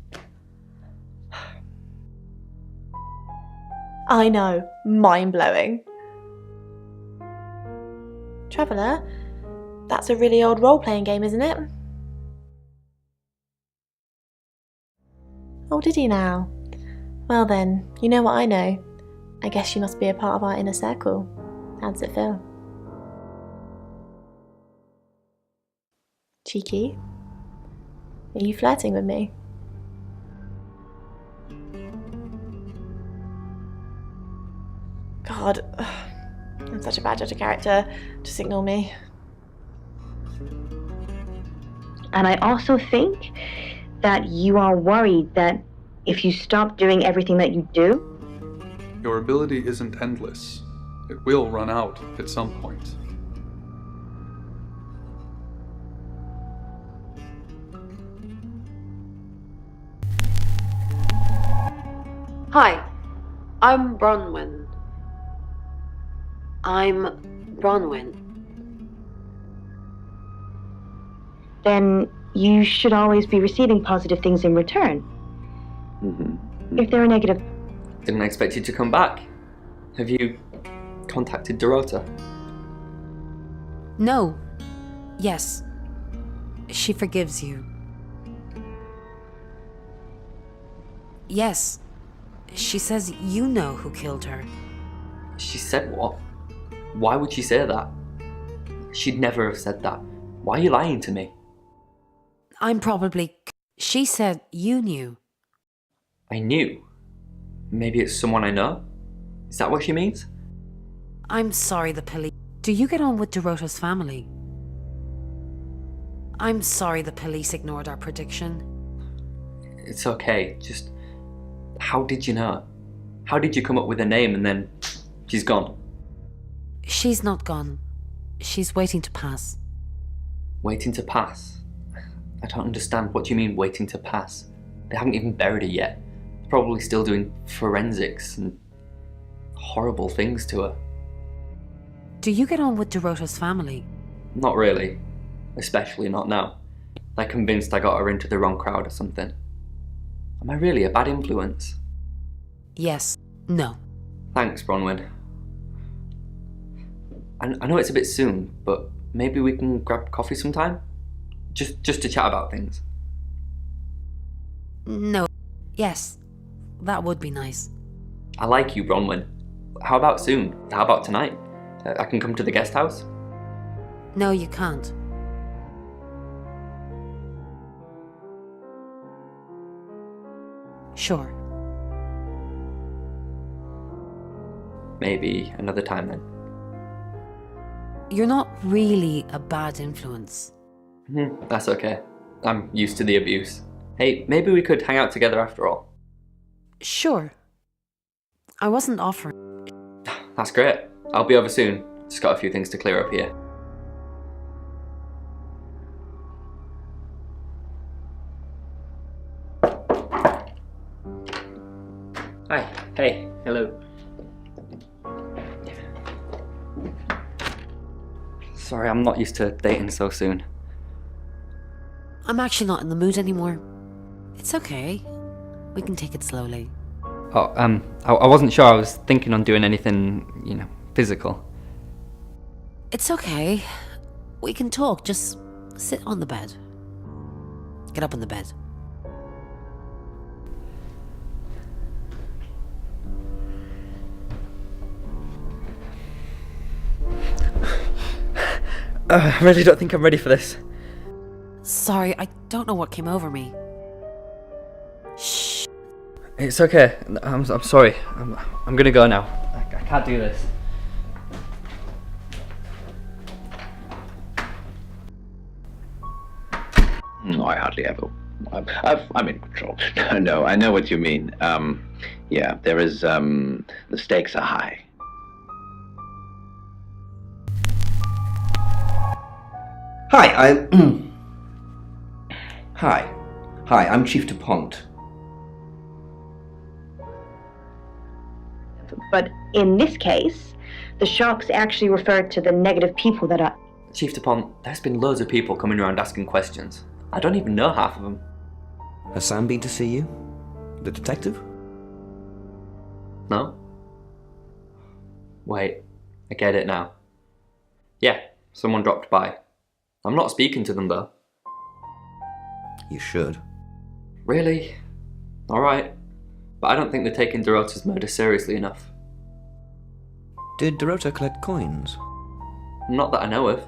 I know, mind-blowing. Traveller, that's a really old role-playing game, isn't it? Oh, did you now? Well then, you know what I know. I guess you must be a part of our inner circle. How does it feel? Cheeky? Are you flirting with me? God, I'm such a bad judge of character. Just ignore me. And I also think that you are worried that if you stop doing everything that you do, Your ability isn't endless. It will run out at some point. Hi, I'm Bronwyn. then you should always be receiving positive things in return. If there are negative, Didn't expect you to come back. Have you contacted Dorota? No. Yes. She forgives you. Yes. She says you know who killed her. She said what? Why would she say that? She'd never have said that. Why are you lying to me? She said you knew. I knew. Maybe it's someone I know? Is that what she means? I'm sorry, the police. Do you get on with Dorota's family? I'm sorry the police ignored our prediction. It's okay, just... How did you know? How did you come up with a name and then... she's gone? She's not gone. She's waiting to pass. Waiting to pass? I don't understand. What do you mean, waiting to pass? They haven't even buried her yet. They're probably still doing forensics and... horrible things to her. Do you get on with Dorota's family? Not really. Especially not now. They're convinced I got her into the wrong crowd or something. Am I really a bad influence? Yes. No. Thanks, Bronwyn. I know it's a bit soon, but maybe we can grab coffee sometime? Just to chat about things. No. Yes. That would be nice. I like you, Bronwyn. How about soon? How about tonight? I can come to the guest house? No, you can't. Sure. Maybe another time then. You're not really a bad influence. That's okay. I'm used to the abuse. Hey, maybe we could hang out together after all. Sure. I wasn't offering. That's great. I'll be over soon. Just got a few things to clear up here. Hi. Hey. Hello. Sorry, I'm not used to dating so soon. I'm actually not in the mood anymore. It's okay. We can take it slowly. Oh, I wasn't sure I was thinking on doing anything, physical. It's okay. We can talk. Just sit on the bed. Get up on the bed. I really don't think I'm ready for this. Sorry, I don't know what came over me. Shh. It's okay. I'm sorry. I'm gonna go now. I can't do this. No, I hardly ever. I'm in control. No, I know what you mean. Yeah, there is, the stakes are high. Hi, Hi, I'm Chief DuPont. But in this case, the sharks actually refer to the negative people that are... Chief DuPont, there's been loads of people coming around asking questions. I don't even know half of them. Has Sam been to see you? The detective? No? Wait, I get it now. Yeah, someone dropped by. I'm not speaking to them though. You should. Really? Alright. But I don't think they're taking Dorota's murder seriously enough. Did Dorota collect coins? Not that I know of.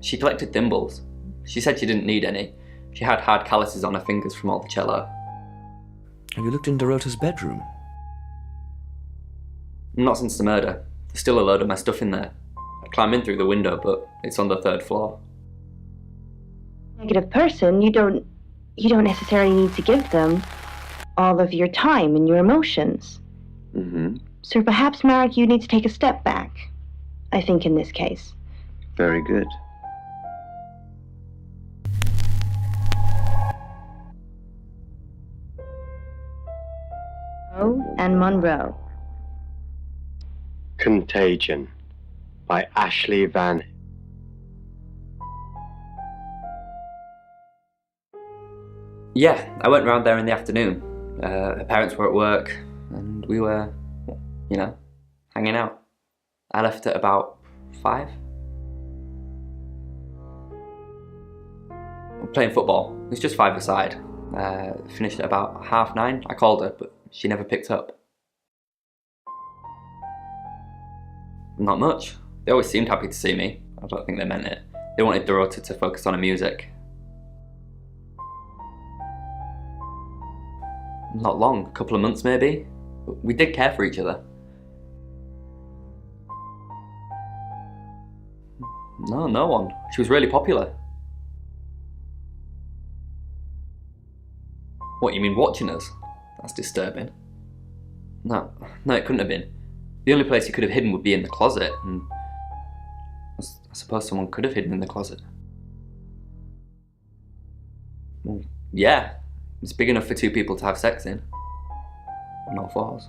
She collected thimbles. She said she didn't need any. She had hard calluses on her fingers from all the cello. Have you looked in Dorota's bedroom? Not since the murder. There's still a load of my stuff in there. I'd climb in through the window, but it's on the 3rd floor. Negative person, you don't necessarily need to give them all of your time and your emotions. Mm-hmm. So perhaps, Marek, you need to take a step back, I think, in this case. Very good. Poe and Monroe. Contagion by Ashley Van. Yeah, I went round there in the afternoon. Her parents were at work, and we were, hanging out. I left at about 5. Playing football. It was just 5-a-side. Finished at about 9:30. I called her, but she never picked up. Not much. They always seemed happy to see me. I don't think they meant it. They wanted Dorota to focus on her music. Not long, a couple of months maybe. But we did care for each other. No one. She was really popular. What, you mean watching us? That's disturbing. No, it couldn't have been. The only place you could have hidden would be in the closet, and I suppose someone could have hidden in the closet. Well, yeah, it's big enough for 2 people to have sex in. On all 4s.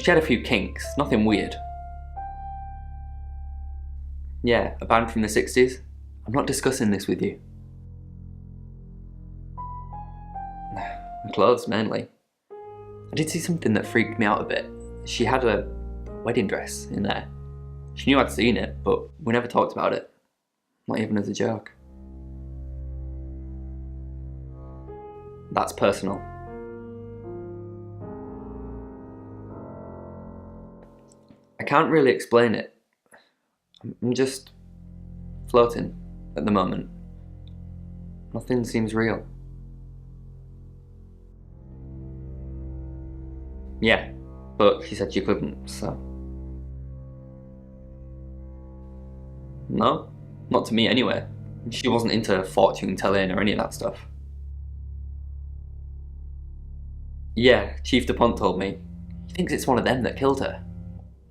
She had a few kinks, nothing weird. Yeah, a band from the 60s. I'm not discussing this with you. Clothes, mainly. I did see something that freaked me out a bit. She had a wedding dress in there. She knew I'd seen it, but we never talked about it. Not even as a joke. That's personal. I can't really explain it. I'm just floating at the moment. Nothing seems real. Yeah, but she said she couldn't, so... No, not to me anyway. She wasn't into fortune telling or any of that stuff. Yeah, Chief DuPont told me. He thinks it's one of them that killed her.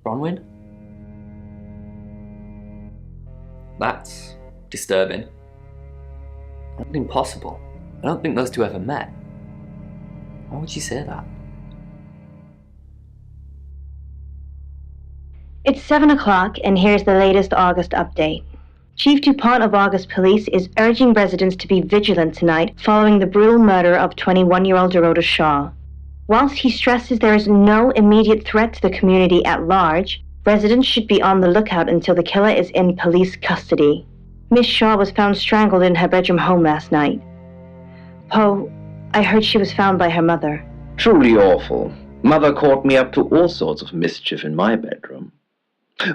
Bronwyn? That's disturbing. That's impossible. I don't think those 2 ever met. Why would she say that? It's 7 o'clock, and here's the latest August update. Chief DuPont of August Police is urging residents to be vigilant tonight following the brutal murder of 21-year-old Dorota Shaw. Whilst he stresses there is no immediate threat to the community at large, residents should be on the lookout until the killer is in police custody. Miss Shaw was found strangled in her bedroom home last night. Poe, I heard she was found by her mother. Truly awful. Mother caught me up to all sorts of mischief in my bedroom.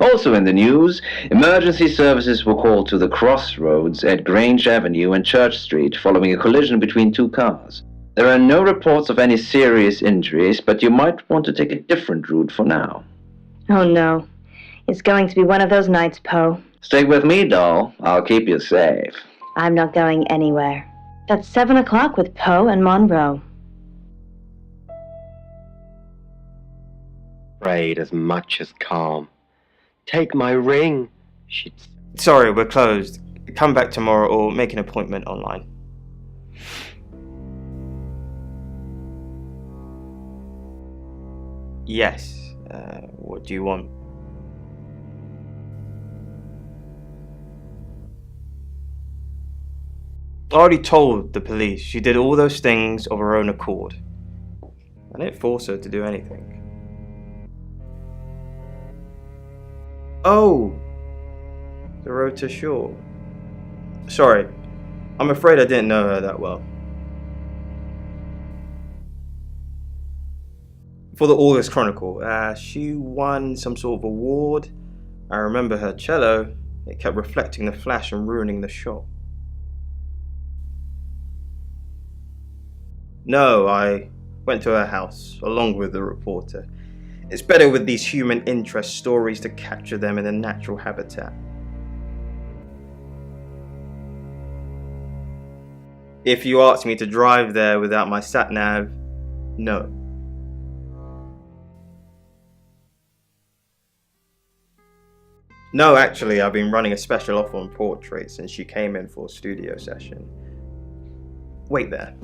Also in the news, emergency services were called to the crossroads at Grange Avenue and Church Street following a collision between two cars. There are no reports of any serious injuries, but you might want to take a different route for now. Oh no. It's going to be one of those nights, Poe. Stick with me, doll. I'll keep you safe. I'm not going anywhere. That's 7 o'clock with Poe and Monroe. Afraid as much as calm. Take my ring, she'd say. Sorry, we're closed. Come back tomorrow or make an appointment online. Yes. What do you want? I already told the police she did all those things of her own accord. I didn't force her to do anything. Oh! The road to shore. Sorry, I'm afraid I didn't know her that well. For the August Chronicle, she won some sort of award. I remember her cello. It kept reflecting the flash and ruining the shot. No, I went to her house, along with the reporter. It's better with these human interest stories to capture them in a natural habitat. If you ask me to drive there without my sat-nav, no. No, actually, I've been running a special offer on portraits since she came in for a studio session. Wait there.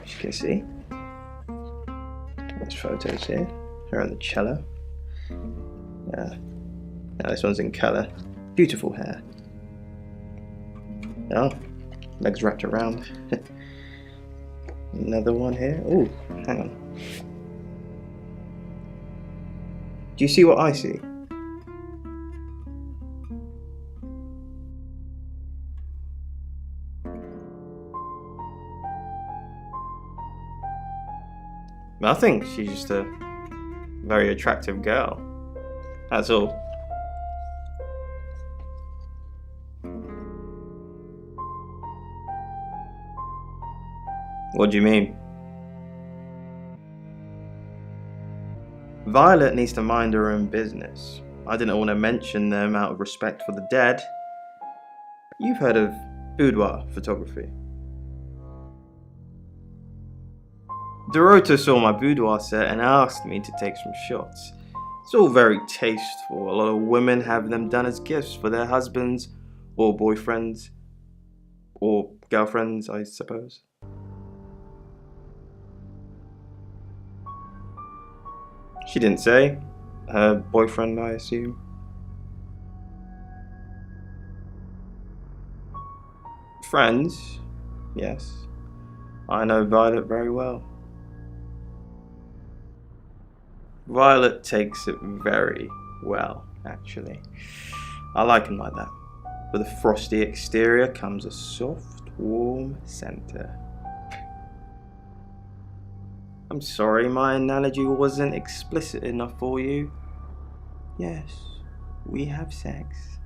As you can see, there's photos here. Her on the cello. Now this one's in colour. Beautiful hair. Oh, legs wrapped around. Another one here. Oh, hang on. Do you see what I see? I think she's just a very attractive girl. That's all. What do you mean? Violet needs to mind her own business. I didn't want to mention them out of respect for the dead. You've heard of boudoir photography. Dorota saw my boudoir set and asked me to take some shots. It's all very tasteful. A lot of women have them done as gifts for their husbands or boyfriends or girlfriends, I suppose. She didn't say. Her boyfriend, I assume. Friends, yes. I know Violet very well. Violet takes it very well, actually. I like him like that. With a frosty exterior comes a soft, warm center. I'm sorry my analogy wasn't explicit enough for you. Yes, we have sex.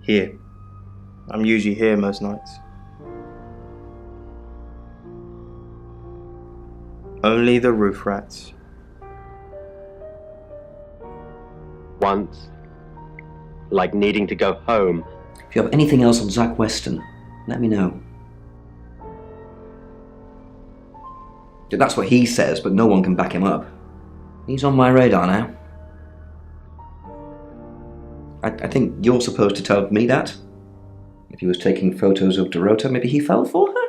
Here. I'm usually here most nights. Only the roof rats. Once, like needing to go home. If you have anything else on Zach Weston, let me know. That's what he says, but no one can back him up. He's on my radar now. I think you're supposed to tell me that. If he was taking photos of Dorota, maybe he fell for her?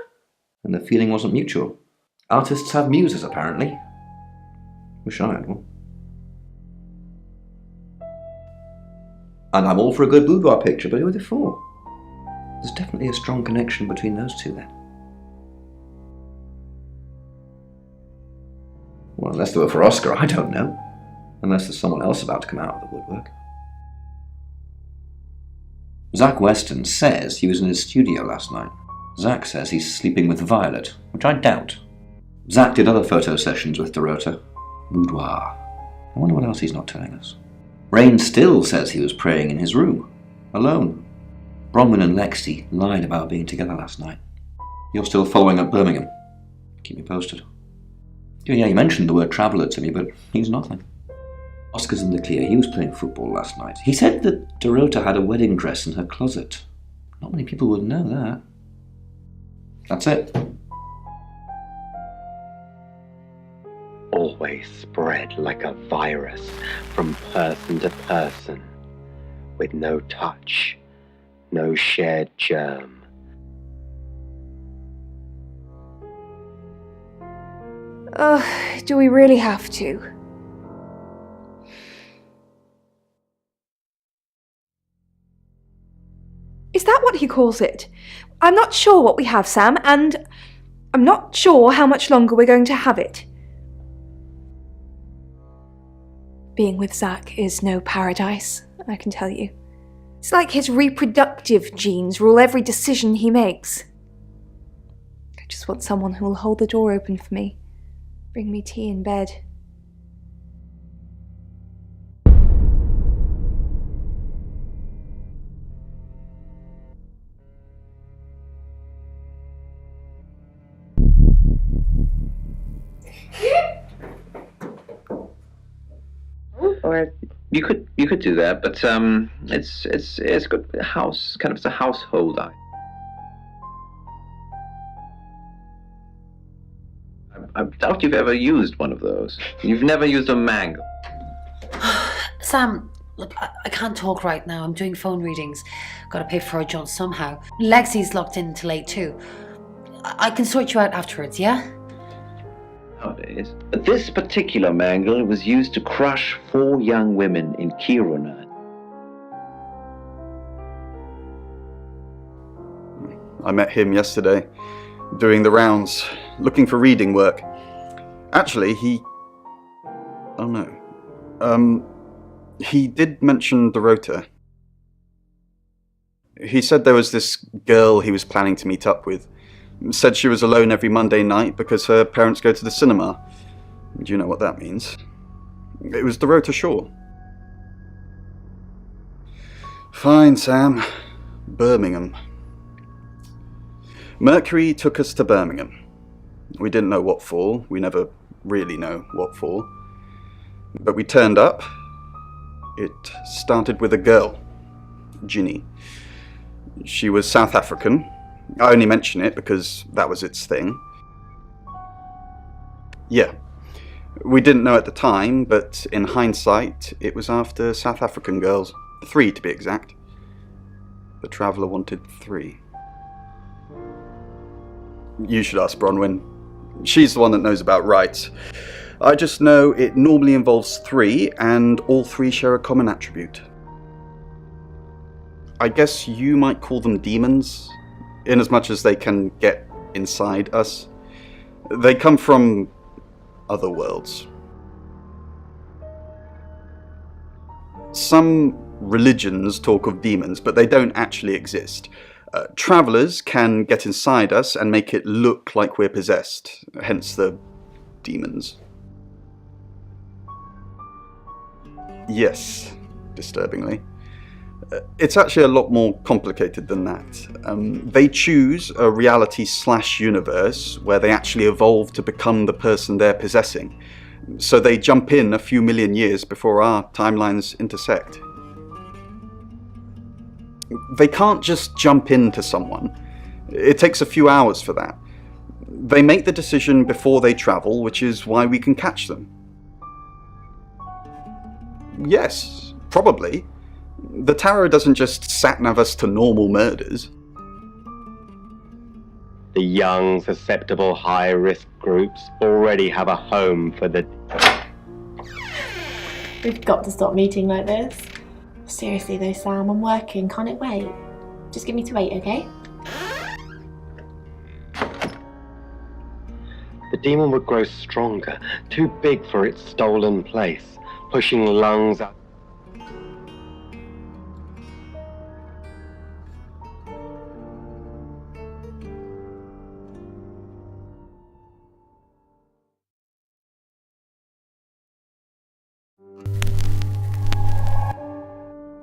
And the feeling wasn't mutual. Artists have muses, apparently. Wish I had one. And I'm all for a good boudoir picture, but who are they for? There's definitely a strong connection between those two then. Well, unless they were for Oscar, I don't know. Unless there's someone else about to come out of the woodwork. Zach Weston says he was in his studio last night. Zach says he's sleeping with Violet, which I doubt. Zach did other photo sessions with Dorota. Boudoir. I wonder what else he's not telling us. Rain still says he was praying in his room, alone. Bronwyn and Lexi lied about being together last night. You're still following up Birmingham. Keep me posted. Yeah, you mentioned the word traveller to me, but he's nothing. Oscar's in the clear. He was playing football last night. He said that Dorota had a wedding dress in her closet. Not many people would know that. That's it. Always spread like a virus from person to person, with no touch, no shared germ. Do we really have to? Is that what he calls it? I'm not sure what we have, Sam, and I'm not sure how much longer we're going to have it. Being with Zach is no paradise, I can tell you. It's like his reproductive genes rule every decision he makes. I just want someone who will hold the door open for me, bring me tea in bed. Or you could do that, but it's good house, kind of, it's a household item. I doubt you've ever used one of those. You've never used a mangle. Sam, look, I can't talk right now. I'm doing phone readings. Gotta pay for a John somehow. Lexi's locked in till 8 too. I can sort you out afterwards, yeah? Nowadays. But this particular mangle was used to crush 4 young women in Coroner. I met him yesterday, doing the rounds, looking for reading work. Actually, he did mention Dorota. He said there was this girl he was planning to meet up with. Said she was alone every Monday night because her parents go to the cinema. Do you know what that means? It was Dorota Shaw. Fine, Sam. Birmingham. Mercury took us to Birmingham. We didn't know what for. We never really know what for. But we turned up. It started with a girl, Ginny. She was South African. I only mention it because that was its thing. Yeah. We didn't know at the time, but in hindsight, it was after South African girls. 3 to be exact. The Traveller wanted 3. You should ask Bronwyn. She's the one that knows about rights. I just know it normally involves 3, and all 3 share a common attribute. I guess you might call them demons, in as much as they can get inside us. They come from other worlds. Some religions talk of demons, but they don't actually exist. Travellers can get inside us and make it look like we're possessed, hence the demons. Yes, disturbingly. It's actually a lot more complicated than that. They choose a reality/universe where they actually evolve to become the person they're possessing. So they jump in a few million years before our timelines intersect. They can't just jump into someone. It takes a few hours for that. They make the decision before they travel, which is why we can catch them. Yes, probably. The tarot doesn't just sat-nav us to normal murders. The young, susceptible, high-risk groups already have a home for the... We've got to stop meeting like this. Seriously though, Sam, I'm working. Can't it wait? Just give me to 8, okay? The demon would grow stronger, too big for its stolen place, pushing lungs out.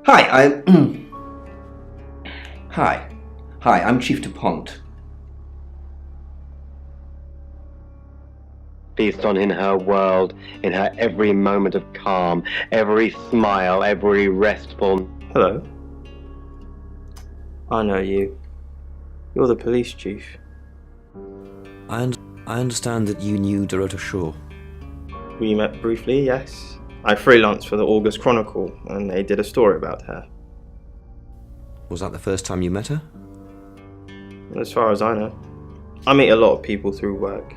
Hi, I'm Chief DuPont. Feast on in her world, in her every moment of calm, every smile, every restful... Hello. I know you. You're the police chief. I understand that you knew Dorota Shaw. We met briefly, yes. I freelanced for the August Chronicle, and they did a story about her. Was that the first time you met her? As far as I know. I meet a lot of people through work.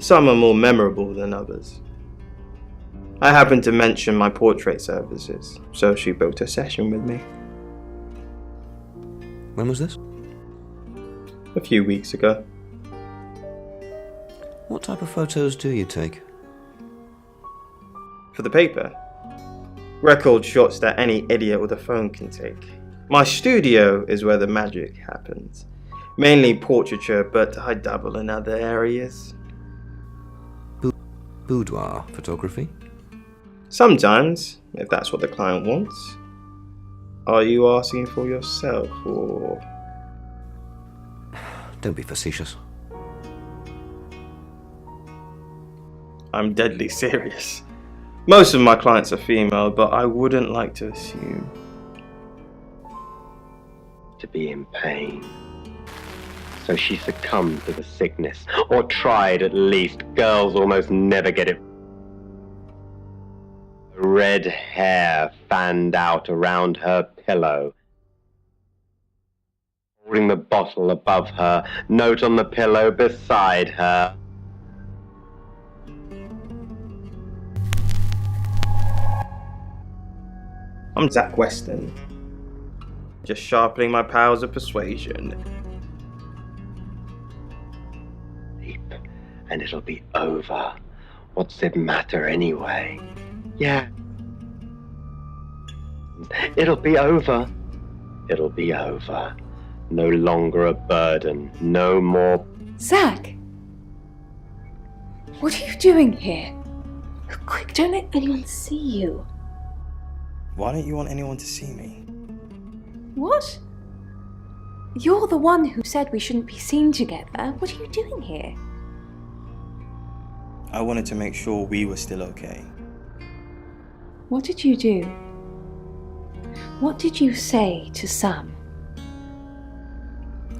Some are more memorable than others. I happened to mention my portrait services, so she booked a session with me. When was this? A few weeks ago. What type of photos do you take? For the paper. Record shots that any idiot with a phone can take. My studio is where the magic happens. Mainly portraiture, but I dabble in other areas. Boudoir photography? Sometimes, if that's what the client wants. Are you asking for yourself, or...? Don't be facetious. I'm deadly serious. Most of my clients are female, but I wouldn't like to assume. To be in pain. So she succumbed to the sickness, or tried at least. Girls almost never get it. Red hair fanned out around her pillow. Holding the bottle above her, note on the pillow beside her. I'm Zach Weston. Just sharpening my powers of persuasion. And it'll be over. What's it matter anyway? Yeah. It'll be over. It'll be over. No longer a burden. No more... Zach! What are you doing here? Quick, don't let anyone see you. Why don't you want anyone to see me? What? You're the one who said we shouldn't be seen together. What are you doing here? I wanted to make sure we were still okay. What did you do? What did you say to Sam?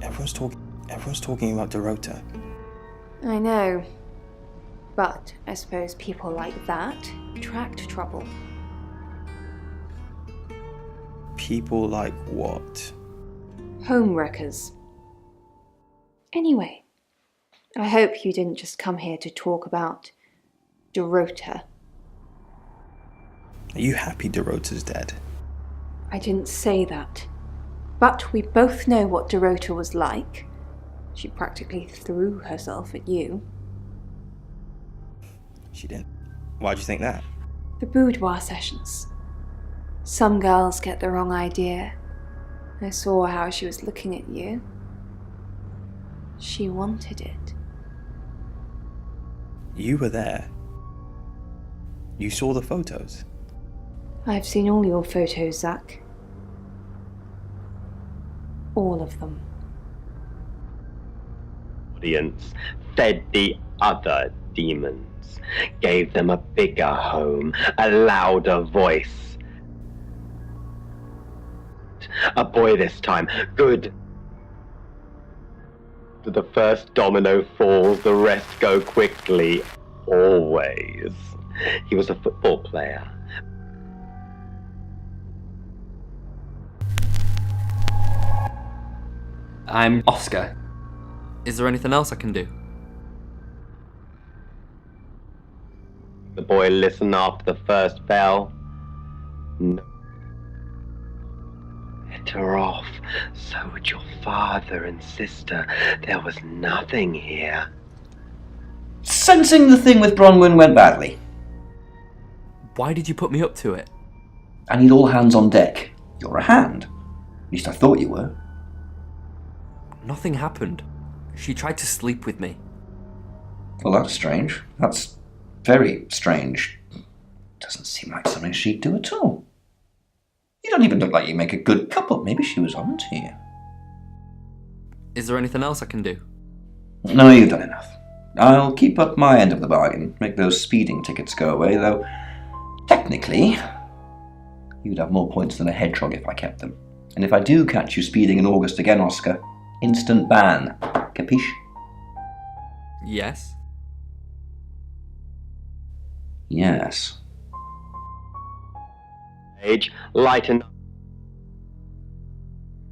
Everyone's talking about Dorota. I know. But I suppose people like that attract trouble. People like what? Homewreckers. Anyway, I hope you didn't just come here to talk about Dorota. Are you happy Dorota's dead? I didn't say that. But we both know what Dorota was like. She practically threw herself at you. She didn't. Why'd you think that? The boudoir sessions. Some girls get the wrong idea. I saw how she was looking at you. She wanted it. You were there. You saw the photos. I've seen all your photos, Zach. All of them. Audience fed the other demons, gave them a bigger home, a louder voice. A boy this time, good. The first domino falls, the rest go quickly, always. He was a football player. I'm Oscar. Is there anything else I can do? The boy listened after the first bell. No. Better off. So would your father and sister. There was nothing here. Sensing the thing with Bronwyn went badly. Why did you put me up to it? I need all hands on deck. You're a hand. At least I thought you were. Nothing happened. She tried to sleep with me. Well, that's strange. That's very strange. Doesn't seem like something she'd do at all. You don't even look like you make a good couple. Maybe she was on to you. Is there anything else I can do? No, you've done enough. I'll keep up my end of the bargain, make those speeding tickets go away, though technically, you'd have more points than a hedgehog if I kept them. And if I do catch you speeding in August again, Oscar, instant ban. Capiche? Yes? Yes. Age, lighten up.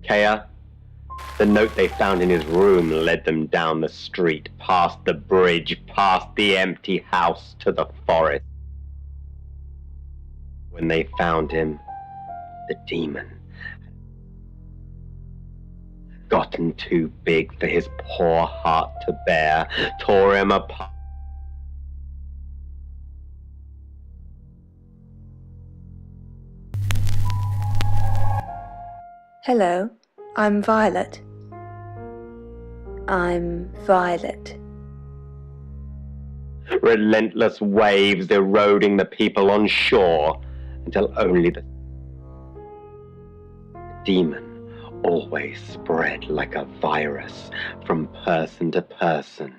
Kea, the note they found in his room led them down the street, past the bridge, past the empty house, to the forest. When they found him, the demon had gotten too big for his poor heart to bear, tore him apart. Hello, I'm Violet. I'm Violet. Relentless waves eroding the people on shore until only the demon always spread like a virus from person to person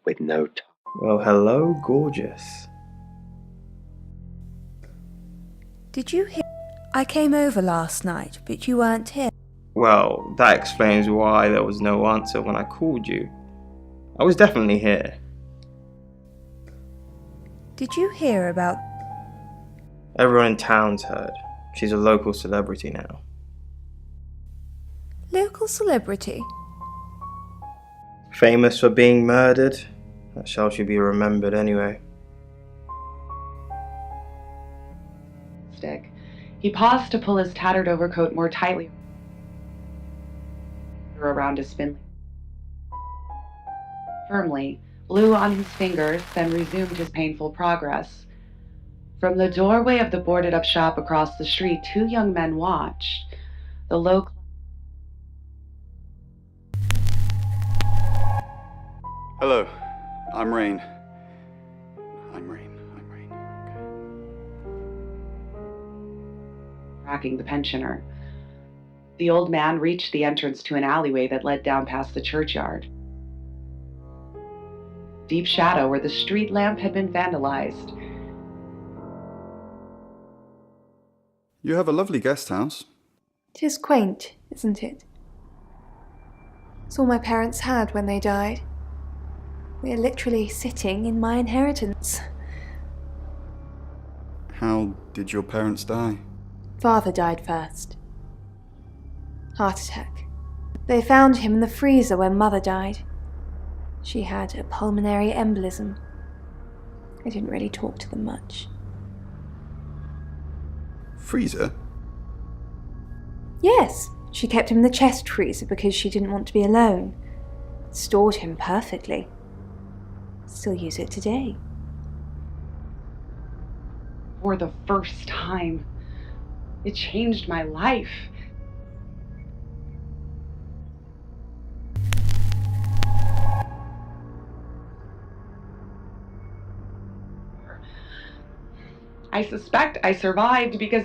with no time. Well, hello, gorgeous. Did you hear? I came over last night, but you weren't here. Well, that explains why there was no answer when I called you. I was definitely here. Did you hear about... Everyone in town's heard. She's a local celebrity now. Local celebrity? Famous for being murdered? That's how she'll be remembered anyway. He paused to pull his tattered overcoat more tightly around his spindly. Firmly, blew on his fingers, then resumed his painful progress. From the doorway of the boarded-up shop across the street, two young men watched. The low... Hello, I'm Rain. Tracking the pensioner. The old man reached the entrance to an alleyway that led down past the churchyard. Deep shadow where the street lamp had been vandalized. You have a lovely guest house. It is quaint, isn't it? It's all my parents had when they died. We are literally sitting in my inheritance. How did your parents die? Father died first. Heart attack. They found him in the freezer when Mother died. She had a pulmonary embolism. I didn't really talk to them much. Freezer? Yes, she kept him in the chest freezer because she didn't want to be alone. Stored him perfectly. Still use it today. For the first time. It changed my life. I suspect I survived because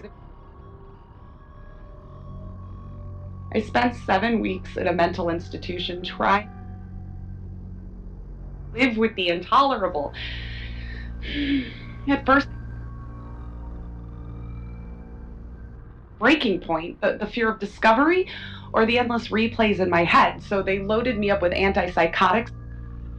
I spent 7 weeks at a mental institution trying to live with the intolerable. At first, breaking point, the fear of discovery, or the endless replays in my head. So they loaded me up with antipsychotics.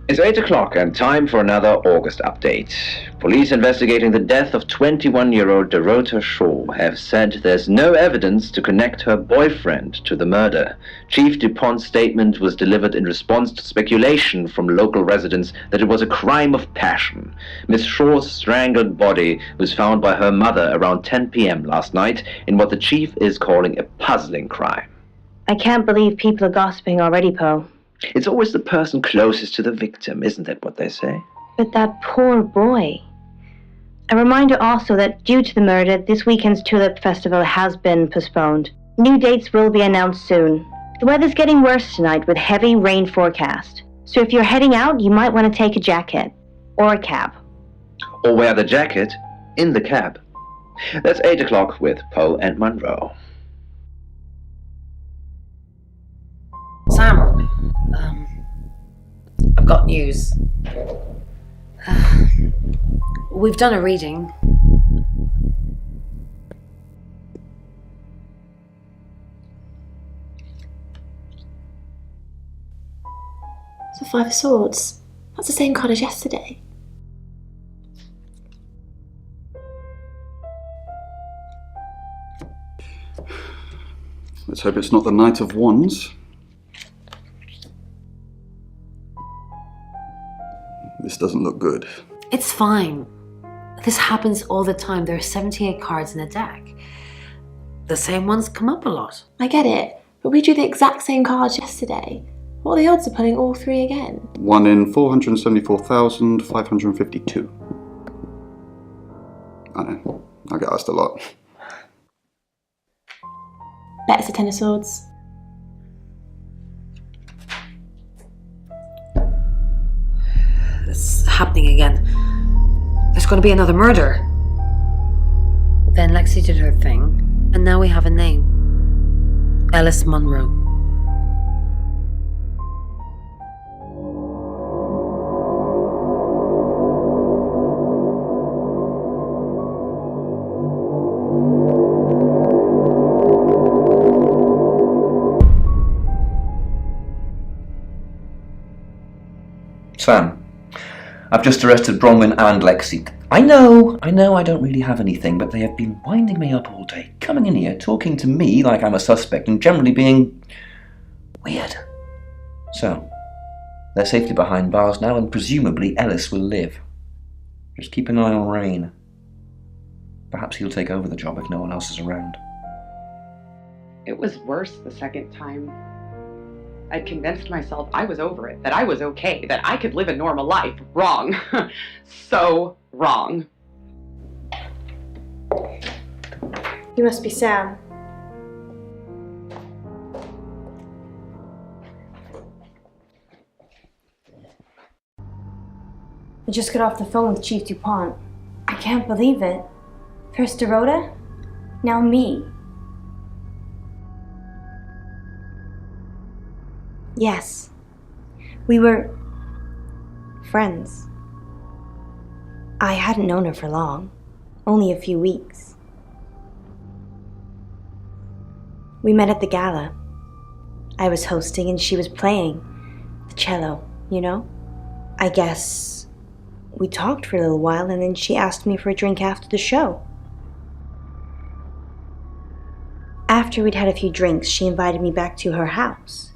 It's 8 o'clock and time for another August update. Police investigating the death of 21-year-old Dorota Shaw have said there's no evidence to connect her boyfriend to the murder. Chief DuPont's statement was delivered in response to speculation from local residents that it was a crime of passion. Miss Shaw's strangled body was found by her mother around 10 p.m. last night in what the chief is calling a puzzling crime. I can't believe people are gossiping already, Poe. It's always the person closest to the victim, isn't that what they say? But that poor boy. A reminder also that due to the murder, this weekend's Tulip Festival has been postponed. New dates will be announced soon. The weather's getting worse tonight with heavy rain forecast. So if you're heading out, you might want to take a jacket. Or a cab. Or wear the jacket in the cab. That's 8 o'clock with Poe and Monroe. Sam, I've got news. We've done a reading. It's the Five of Swords. That's the same card as yesterday. Let's hope it's not the Knight of Wands. This doesn't look good. It's fine. This happens all the time. There are 78 cards in a deck. The same ones come up a lot. I get it, but we drew the exact same cards yesterday. What are the odds of pulling all three again? 1 in 474,552. I know, I get asked a lot. Bet it's a Ten of Swords. It's happening again. There's going to be another murder. Then Lexi did her thing, and now we have a name. Alice Munro. Sam, I've just arrested Bronwyn and Lexi. I know I don't really have anything, but they have been winding me up all day, coming in here, talking to me like I'm a suspect, and generally being weird. So, they're safely behind bars now, and presumably Ellis will live. Just keep an eye on Rain. Perhaps he'll take over the job if no one else is around. It was worse the second time. I'd convinced myself I was over it, that I was okay, that I could live a normal life. Wrong. So wrong. You must be Sam. I just got off the phone with Chief DuPont. I can't believe it. First Dorota, now me. Yes, we were friends. I hadn't known her for long, only a few weeks. We met at the gala. I was hosting and she was playing the cello, you know? I guess we talked for a little while and then she asked me for a drink after the show. After we'd had a few drinks, she invited me back to her house.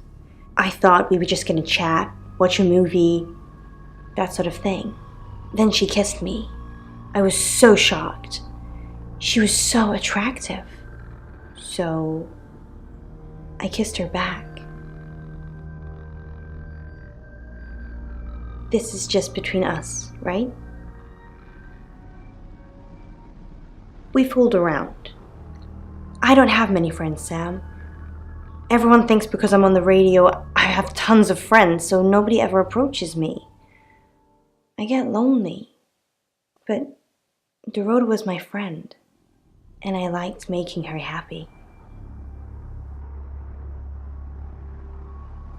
I thought we were just gonna chat, watch a movie, that sort of thing. Then she kissed me. I was so shocked. She was so attractive. So I kissed her back. This is just between us, right? We fooled around. I don't have many friends, Sam. Everyone thinks because I'm on the radio, I have tons of friends, so nobody ever approaches me. I get lonely. But Dorota was my friend, and I liked making her happy.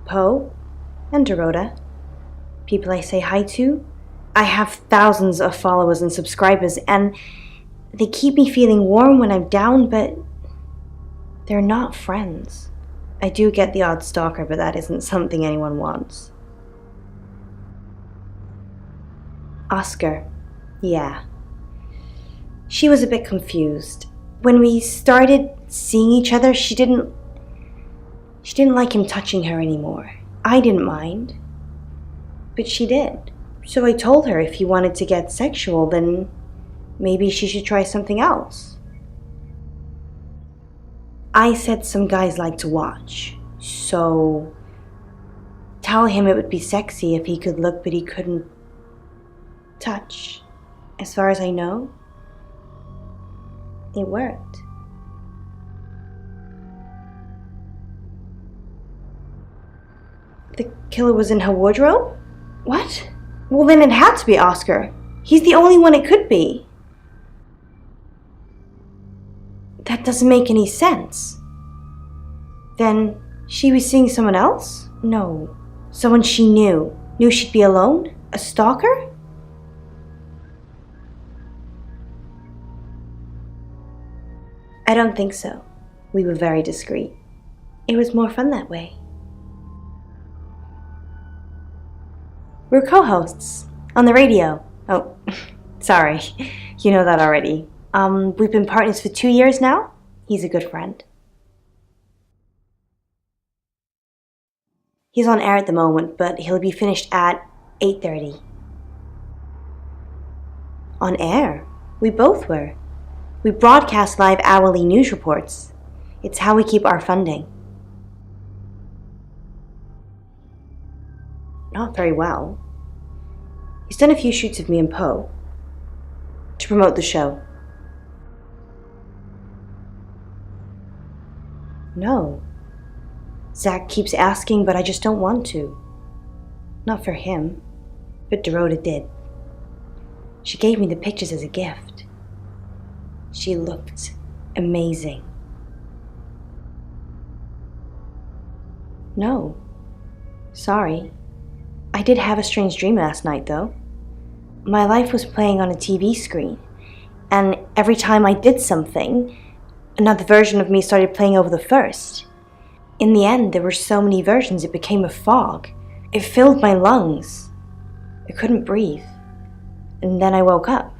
Poe and Dorota, people I say hi to, I have thousands of followers and subscribers, and they keep me feeling warm when I'm down, but they're not friends. I do get the odd stalker, but that isn't something anyone wants. Oscar, yeah. She was a bit confused. When we started seeing each other, she didn't like him touching her anymore. I didn't mind, but she did. So I told her if he wanted to get sexual, then maybe she should try something else. I said some guys like to watch, so tell him it would be sexy if he could look but he couldn't touch. As far as I know, it worked. The killer was in her wardrobe? What? Well, then it had to be Oscar. He's the only one it could be. That doesn't make any sense. Then she was seeing someone else? No. Someone she knew. Knew she'd be alone? A stalker? I don't think so. We were very discreet. It was more fun that way. We're co-hosts on the radio. Oh, sorry. You know that already. We've been partners for 2 years now. He's a good friend. He's on air at the moment, but he'll be finished at 8:30. On air? We both were. We broadcast live hourly news reports. It's how we keep our funding. Not very well. He's done a few shoots of me and Poe to promote the show. No. Zach keeps asking, but I just don't want to. Not for him, but Dorota did. She gave me the pictures as a gift. She looked amazing. No. Sorry. I did have a strange dream last night, though. My life was playing on a TV screen, and every time I did something, another version of me started playing over the first. In the end, there were so many versions it became a fog. It filled my lungs. I couldn't breathe. And then I woke up.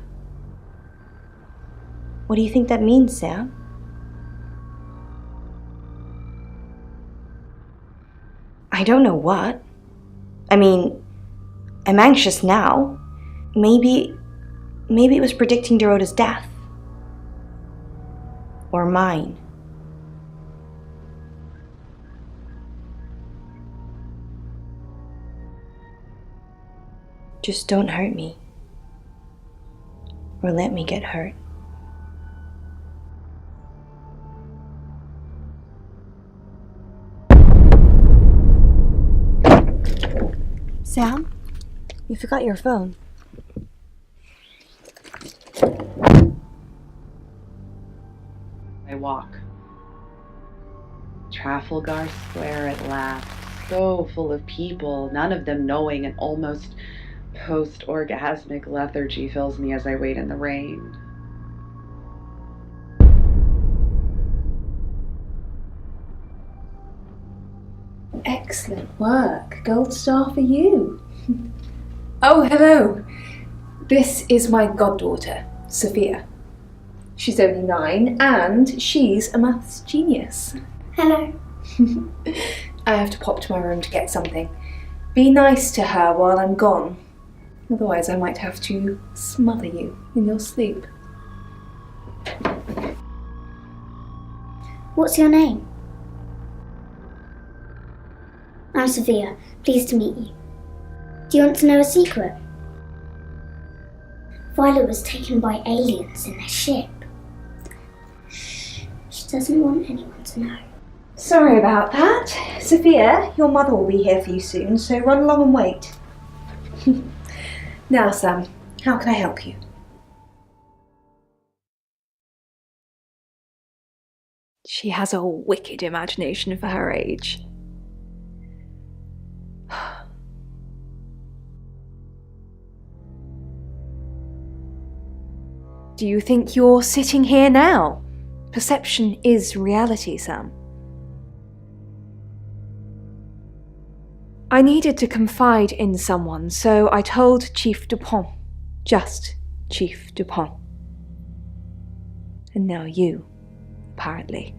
What do you think that means, Sam? I don't know what. I mean, I'm anxious now. Maybe it was predicting Dorota's death. Or mine. Just don't hurt me. Or let me get hurt. Sam? You forgot your phone. I walk. Trafalgar Square at last. So full of people, none of them knowing an almost post-orgasmic lethargy fills me as I wait in the rain. Excellent work. Gold star for you. Oh, hello. This is my goddaughter, Sophia. She's only 9 and she's a maths genius. Hello. I have to pop to my room to get something. Be nice to her while I'm gone. Otherwise I might have to smother you in your sleep. What's your name? I'm Sophia. Pleased to meet you. Do you want to know a secret? Violet was taken by aliens in their ship. Shh. She doesn't want anyone to know. Sorry about that. Sophia, your mother will be here for you soon, so run along and wait. Now, Sam, how can I help you? She has a wicked imagination for her age. Do you think you're sitting here now? Perception is reality, Sam. I needed to confide in someone, so I told Chief Dupont. Just Chief Dupont. And now you, apparently.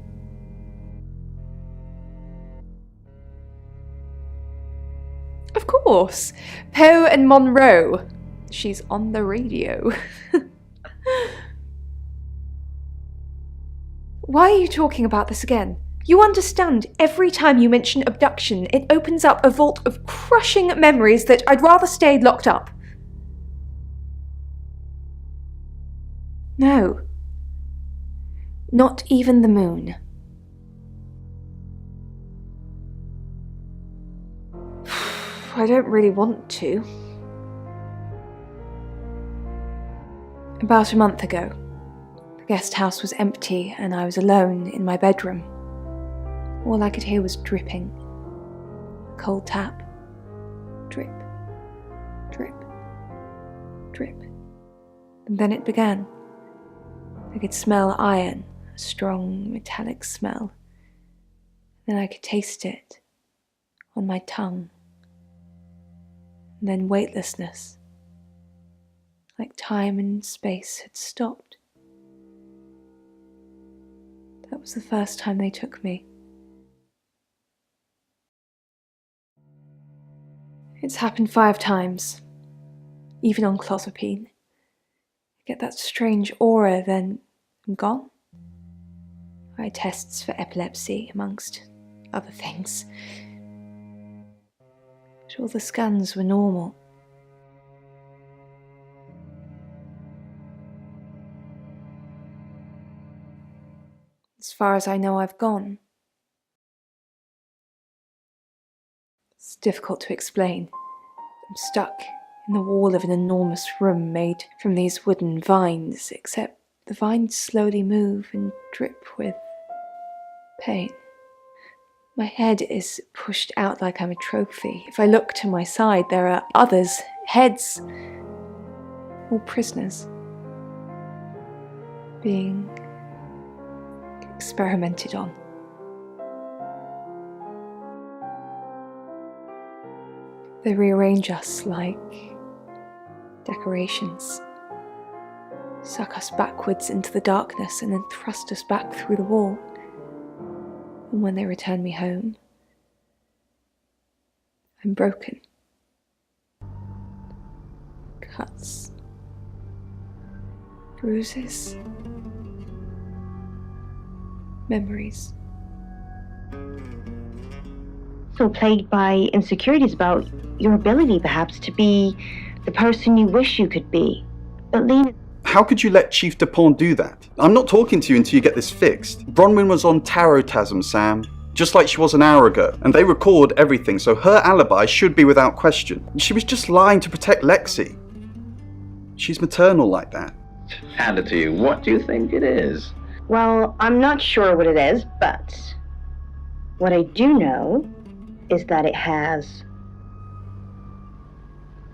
Of course! Poe and Monroe. She's on the radio. Why are you talking about this again? You understand, every time you mention abduction, it opens up a vault of crushing memories that I'd rather stay locked up. No. Not even the moon. I don't really want to. About a month ago, the guest house was empty and I was alone in my bedroom. All I could hear was dripping. A cold tap. Drip. Drip. Drip. And then it began. I could smell iron, a strong metallic smell. Then I could taste it on my tongue. And then weightlessness, like time and space had stopped. That was the first time they took me. It's happened 5 times, even on clozapine. I get that strange aura, then I'm gone. I had tests for epilepsy, amongst other things. But all the scans were normal. As far as I know, I've gone. It's difficult to explain. I'm stuck in the wall of an enormous room made from these wooden vines, except the vines slowly move and drip with pain. My head is pushed out like I'm a trophy. If I look to my side, there are others, heads, all prisoners, being experimented on. They rearrange us like decorations, suck us backwards into the darkness and then thrust us back through the wall. And when they return me home, I'm broken. Cuts, bruises, memories. So plagued by insecurities about your ability, perhaps, to be the person you wish you could be. But Lena... How could you let Chief Dupont do that? I'm not talking to you until you get this fixed. Bronwyn was on Tarotasm, Sam. Just like she was an hour ago. And they record everything, so her alibi should be without question. She was just lying to protect Lexi. She's maternal like that. Hand it to you. What do you think it is? Well, I'm not sure what it is, but what I do know is that it has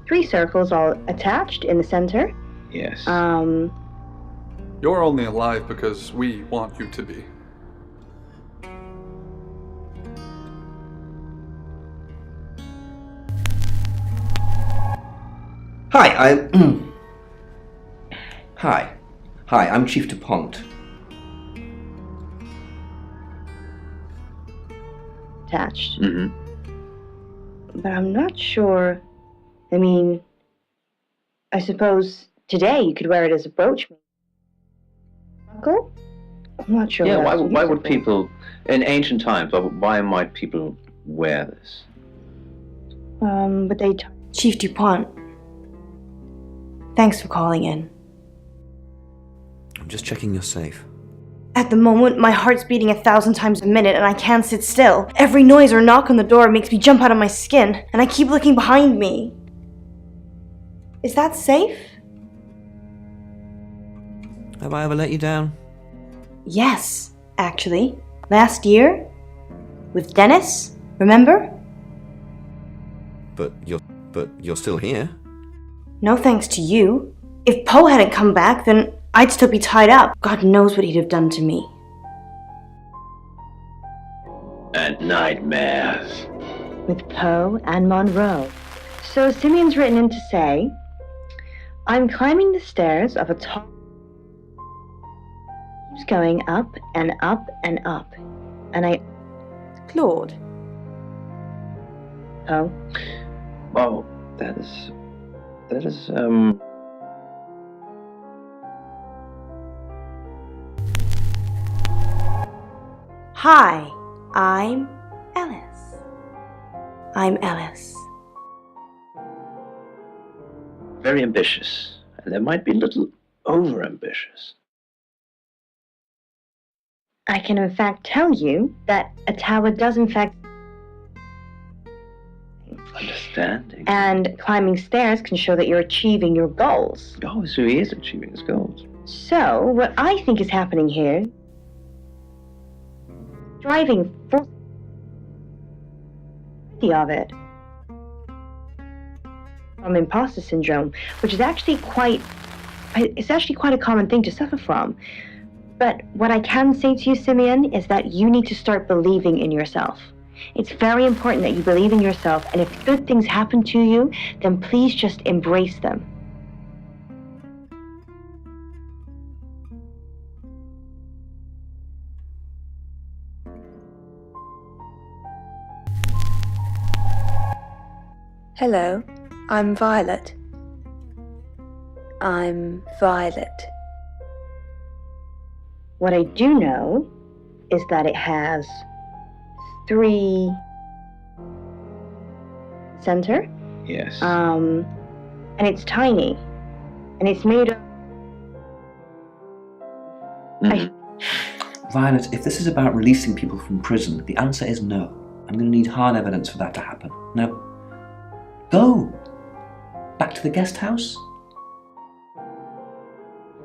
3 circles all attached in the center. Yes. You're only alive because we want you to be. Hi, Hi, I'm Chief Dupont. Attached. Mm-hmm. But I'm not sure. I mean, I suppose today you could wear it as a brooch. Buckle? I'm not sure. Yeah, why would people, in ancient times, why might people wear this? But they... Chief Dupont, thanks for calling in. I'm just checking you're safe. At the moment, my heart's beating 1,000 times a minute and I can't sit still. Every noise or knock on the door makes me jump out of my skin, and I keep looking behind me. Is that safe? Have I ever let you down? Yes, actually. Last year. With Dennis, remember? But you're still here. No thanks to you. If Poe hadn't come back, then I'd still be tied up. God knows what he'd have done to me. And nightmares. With Poe and Monroe. So Simeon's written in to say, I'm climbing the stairs of a tall... keeps going up and up and up. And I... Claude. Oh? Oh, that is... Hi, I'm Ellis. I'm Ellis. very ambitious, and they might be a little over-ambitious. I can in fact tell you that a tower does in fact... Understanding. And climbing stairs can show that you're achieving your goals. Oh, so he is achieving his goals. So, what I think is happening here, driving for of it from imposter syndrome, which is actually quite a common thing to suffer from. But what I can say to you, Simeon, is that you need to start believing in yourself. It's very important that you believe in yourself, and if good things happen to you, then please just embrace them. Hello, I'm Violet. I'm Violet. What I do know is that it has 3 center. Yes. And it's tiny. And it's made of... Violet, if this is about releasing people from prison, the answer is no. I'm going to need hard evidence for that to happen. Now, go! Back to the guest house?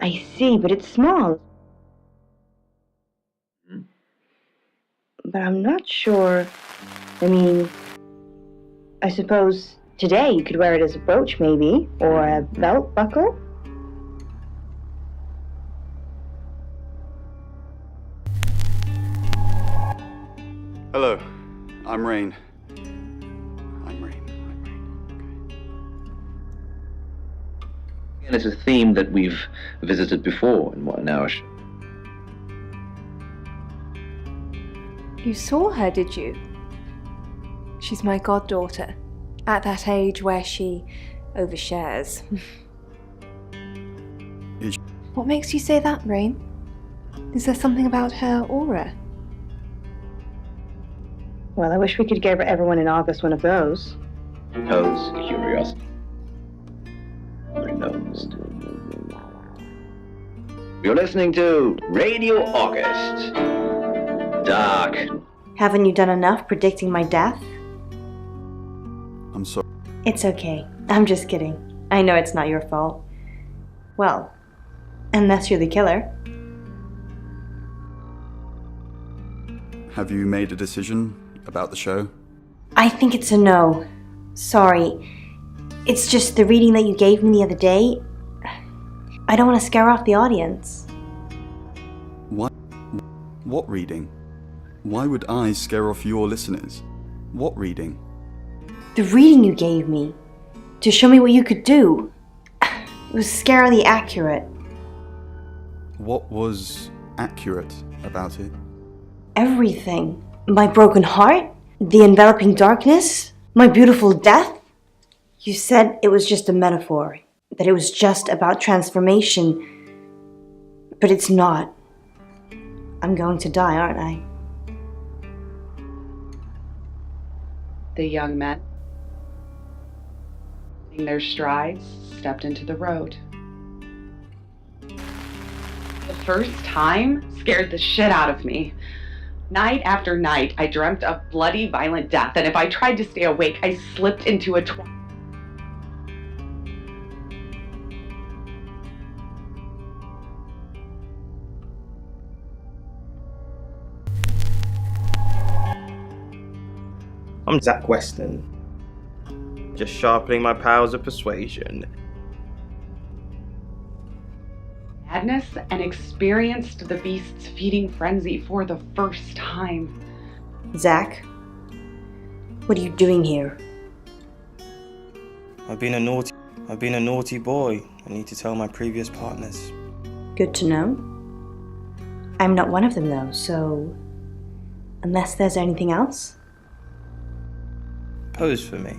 I see, but it's small. But I'm not sure. I mean, I suppose today you could wear it as a brooch, maybe, or a belt buckle. Hello, I'm Rain. And it's a theme that we've visited before in our show. You saw her, did you? She's my goddaughter, at that age where she overshares. What makes you say that, Rain? Is there something about her aura? Well, I wish we could give everyone in August one of those. Pose curiosity. Unbeknownst. You're listening to Radio August. Dark. Haven't you done enough predicting my death? I'm sorry. It's okay. I'm just kidding. I know it's not your fault. Well, unless you're the killer. Have you made a decision about the show? I think it's a no. Sorry. It's just the reading that you gave me the other day. I don't want to scare off the audience. What reading? Why would I scare off your listeners? What reading? The reading you gave me, to show me what you could do. It was scarily accurate. What was accurate about it? Everything. My broken heart, the enveloping darkness, my beautiful death. You said it was just a metaphor, that it was just about transformation. But it's not. I'm going to die, aren't I? The young men, in their strides, stepped into the road. The first time scared the shit out of me. Night after night, I dreamt of bloody, violent death, and if I tried to stay awake, I slipped into a I'm Zach Weston, just sharpening my powers of persuasion. madness and experienced the beast's feeding frenzy for the first time. Zach, what are you doing here? I've been a naughty boy. I need to tell my previous partners. Good to know. I'm not one of them though, so unless there's anything else? Pose for me.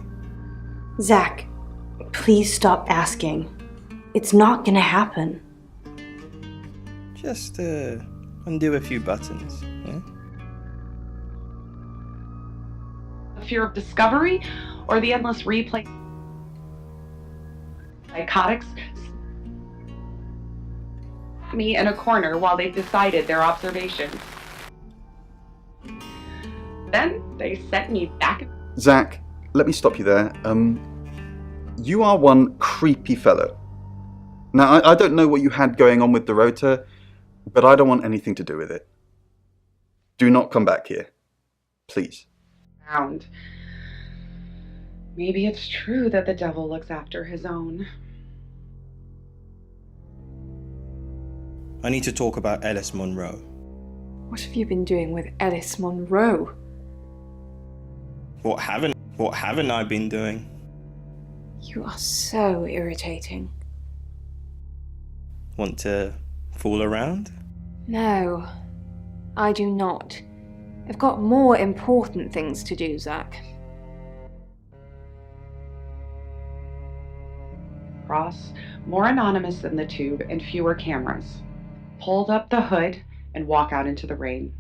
Zach, please stop asking. It's not gonna happen. Just undo a few buttons, yeah? The fear of discovery or the endless replay. Psychotics me in a corner while they decided their observations. Then they sent me back. Zach, let me stop you there. You are one creepy fellow. Now, I don't know what you had going on with Dorota, but I don't want anything to do with it. Do not come back here. Please. Found. Maybe it's true that the devil looks after his own. I need to talk about Ellis Monroe. What have you been doing with Ellis Monroe? What haven't I been doing? You are so irritating. Want to fool around? No, I do not. I've got more important things to do, Zach. Cross, more anonymous than the tube and fewer cameras. Pulled up the hood and walk out into the rain.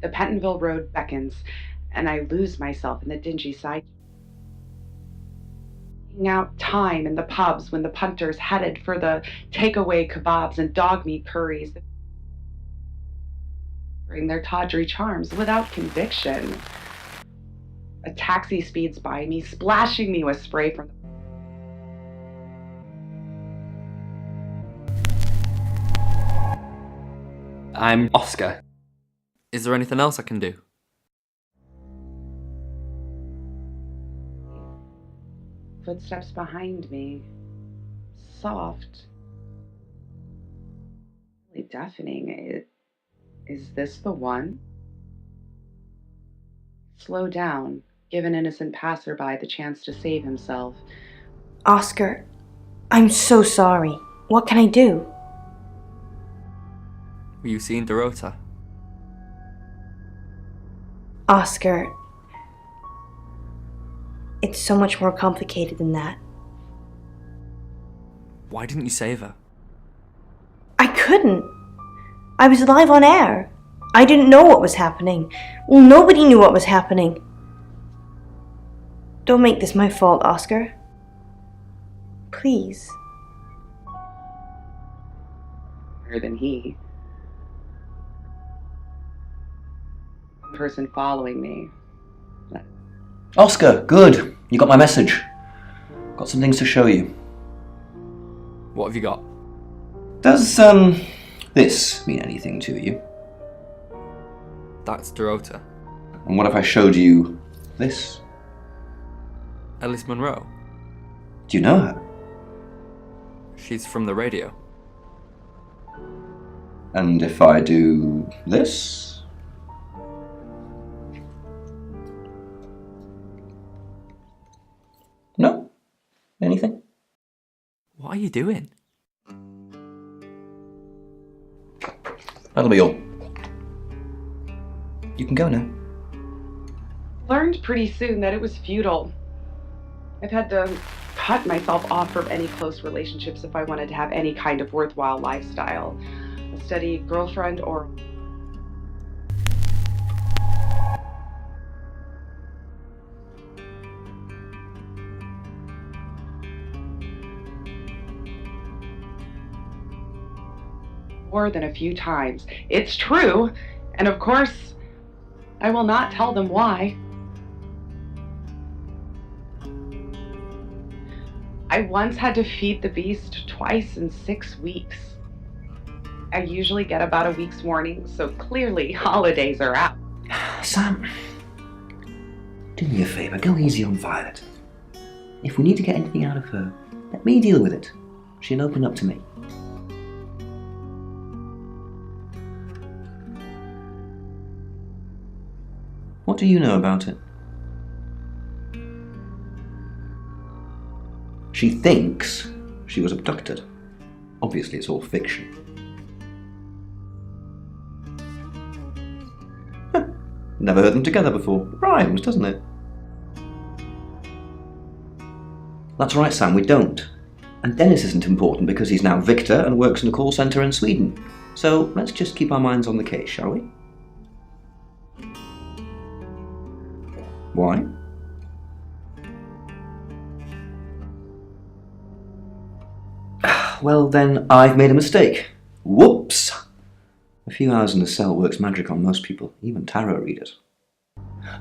The Pentonville Road beckons, and I lose myself in the dingy side. Taking out time in the pubs when the punters headed for the takeaway kebabs and dog meat curries. Bring their tawdry charms without conviction. A taxi speeds by me, splashing me with spray from the I'm Oscar. Is there anything else I can do? footsteps behind me. Soft. Really deafening. Is this the one? Slow down, give an innocent passerby the chance to save himself. Oscar, I'm so sorry. What can I do? Were you seeing Dorota? Oscar, it's so much more complicated than that. Why didn't you save her? I couldn't. I was live on air. I didn't know what was happening. Well, nobody knew what was happening. Don't make this my fault, Oscar. Please. Better than he. One person following me. Oscar, good. You got my message. Got some things to show you. What have you got? Does, this mean anything to you? That's Dorota. And what if I showed you this? Ellis Monroe. Do you know her? She's from the radio. And if I do this? No? Anything? What are you doing? That'll be all. You can go now. Learned pretty soon that it was futile. I've had to cut myself off from any close relationships if I wanted to have any kind of worthwhile lifestyle. A steady girlfriend or... more than a few times. It's true, and of course, I will not tell them why. I once had to feed the beast twice in 6 weeks. I usually get about a week's warning, so clearly holidays are out. Sam, do me a favour, go easy on Violet. If we need to get anything out of her, let me deal with it. She'll open up to me. What do you know about it? She thinks she was abducted. Obviously, it's all fiction. Never heard them together before. Rhymes, doesn't it? That's right, Sam, we don't. And Dennis isn't important because he's now Victor and works in a call centre in Sweden. So let's just keep our minds on the case, shall we? Why? Well, then I've made a mistake. Whoops! A few hours in the cell works magic on most people, even tarot readers.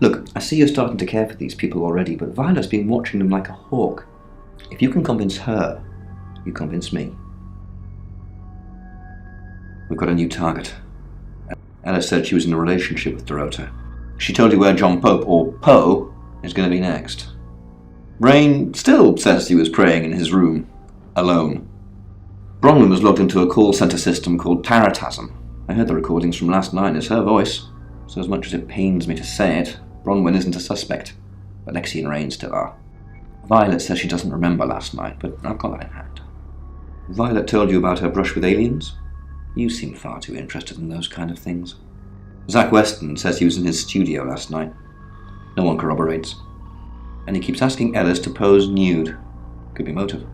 Look, I see you're starting to care for these people already, but Violet's been watching them like a hawk. If you can convince her, you convince me. We've got a new target. Alice said she was in a relationship with Dorota. She told you where John Pope, or Poe, is going to be next. Rain still says he was praying in his room, alone. Bronwyn was logged into a call centre system called Taratasm. I heard the recordings from last night. It's her voice. So as much as it pains me to say it, Bronwyn isn't a suspect. But Lexi and Rain still are. Violet says she doesn't remember last night, but I've got that in hand. Violet told you about her brush with aliens? You seem far too interested in those kind of things. Zach Weston says he was in his studio last night. No one corroborates. And he keeps asking Ellis to pose nude. Could be motive.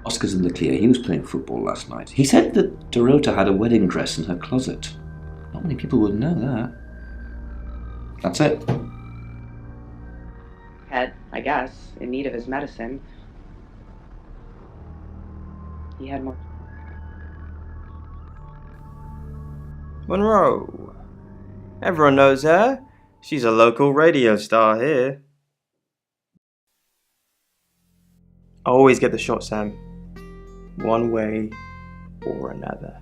Oscar's in the clear. He was playing football last night. He said that Dorota had a wedding dress in her closet. Not many people would know that. That's it. Head, I guess, in need of his medicine. He had more. Monroe. Everyone knows her. She's a local radio star here. I always get the shot, Sam. One way or another.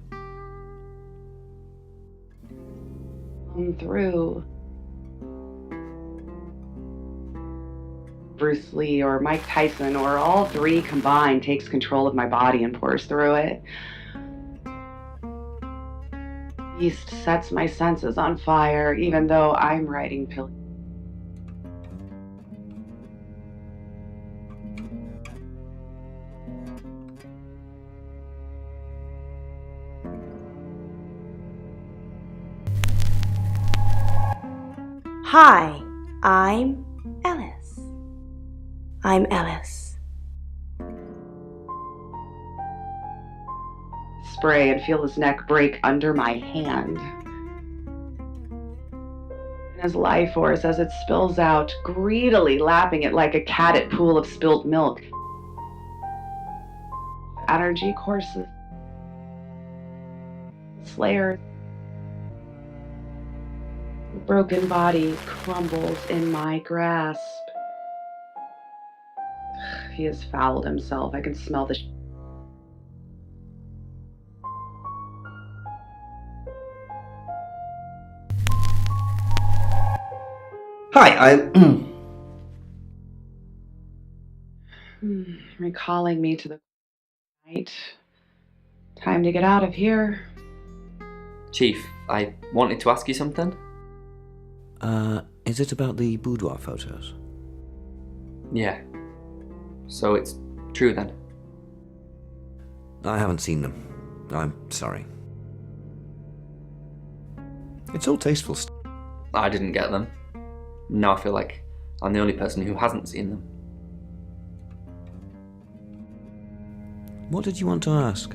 Come through. Bruce Lee or Mike Tyson or all three combined takes control of my body and pours through it. Beast sets my senses on fire even though I'm writing pills. Hi, I'm Ellis. I'm Ellis. Spray and feel his neck break under my hand. And his life force as it spills out, greedily lapping it like a cat at pool of spilled milk. Energy courses. Slayer. Broken body crumbles in my grasp. He has fouled himself. I can smell the Hi, recalling me to the night. Time to get out of here. Chief, I wanted to ask you something. Is it about the boudoir photos? Yeah. So it's true then? I haven't seen them. I'm sorry. It's all tasteful stuff. I didn't get them. Now I feel like I'm the only person who hasn't seen them. What did you want to ask?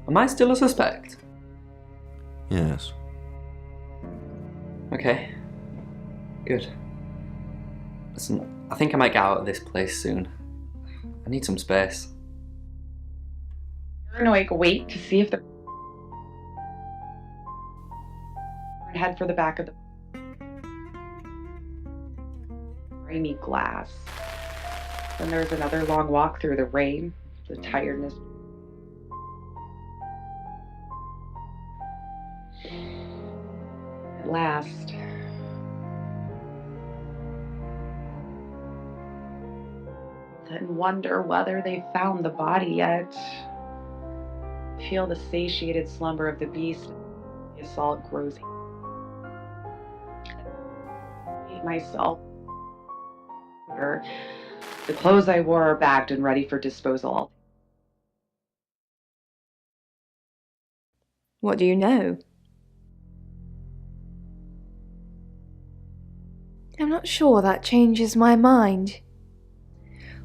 Am I still a suspect? Yes. Okay. Good. Listen, I think I might get out of this place soon. I need some space. Paranoid wait to see if the head for the back of the rainy glass. Then there's another long walk through the rain, the tiredness. At last. Then wonder whether they found the body yet. Feel the satiated slumber of the beast. The assault grows. Eat myself. The clothes I wore are bagged and ready for disposal. What do you know? I'm not sure that changes my mind.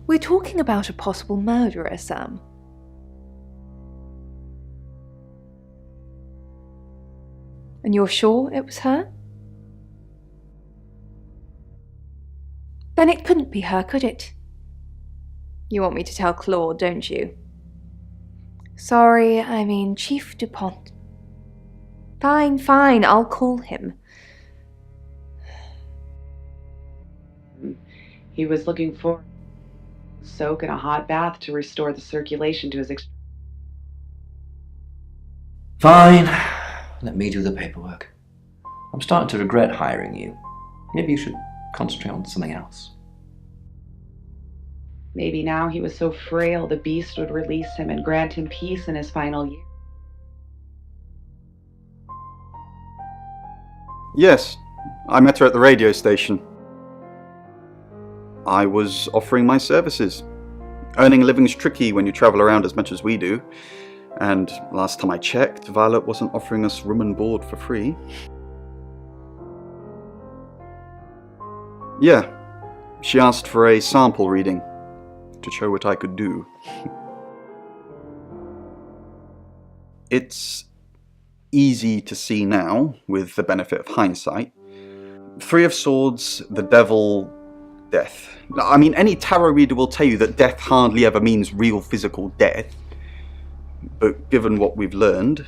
We're talking about a possible murderer, Sam. And you're sure it was her? Then it couldn't be her, could it? You want me to tell Claude, don't you? Sorry, I mean Chief DuPont. Fine, I'll call him. He was looking for a soak in a hot bath to restore the circulation to his Fine. Let me do the paperwork. I'm starting to regret hiring you. Maybe you should concentrate on something else. Maybe now he was so frail the beast would release him and grant him peace in his final year. Yes, I met her at the radio station. I was offering my services. Earning a living's tricky when you travel around as much as we do. And last time I checked, Violet wasn't offering us room and board for free. Yeah, she asked for a sample reading to show what I could do. It's easy to see now, with the benefit of hindsight. 3 of Swords, the Devil, death. I mean, any tarot reader will tell you that death hardly ever means real physical death. But given what we've learned,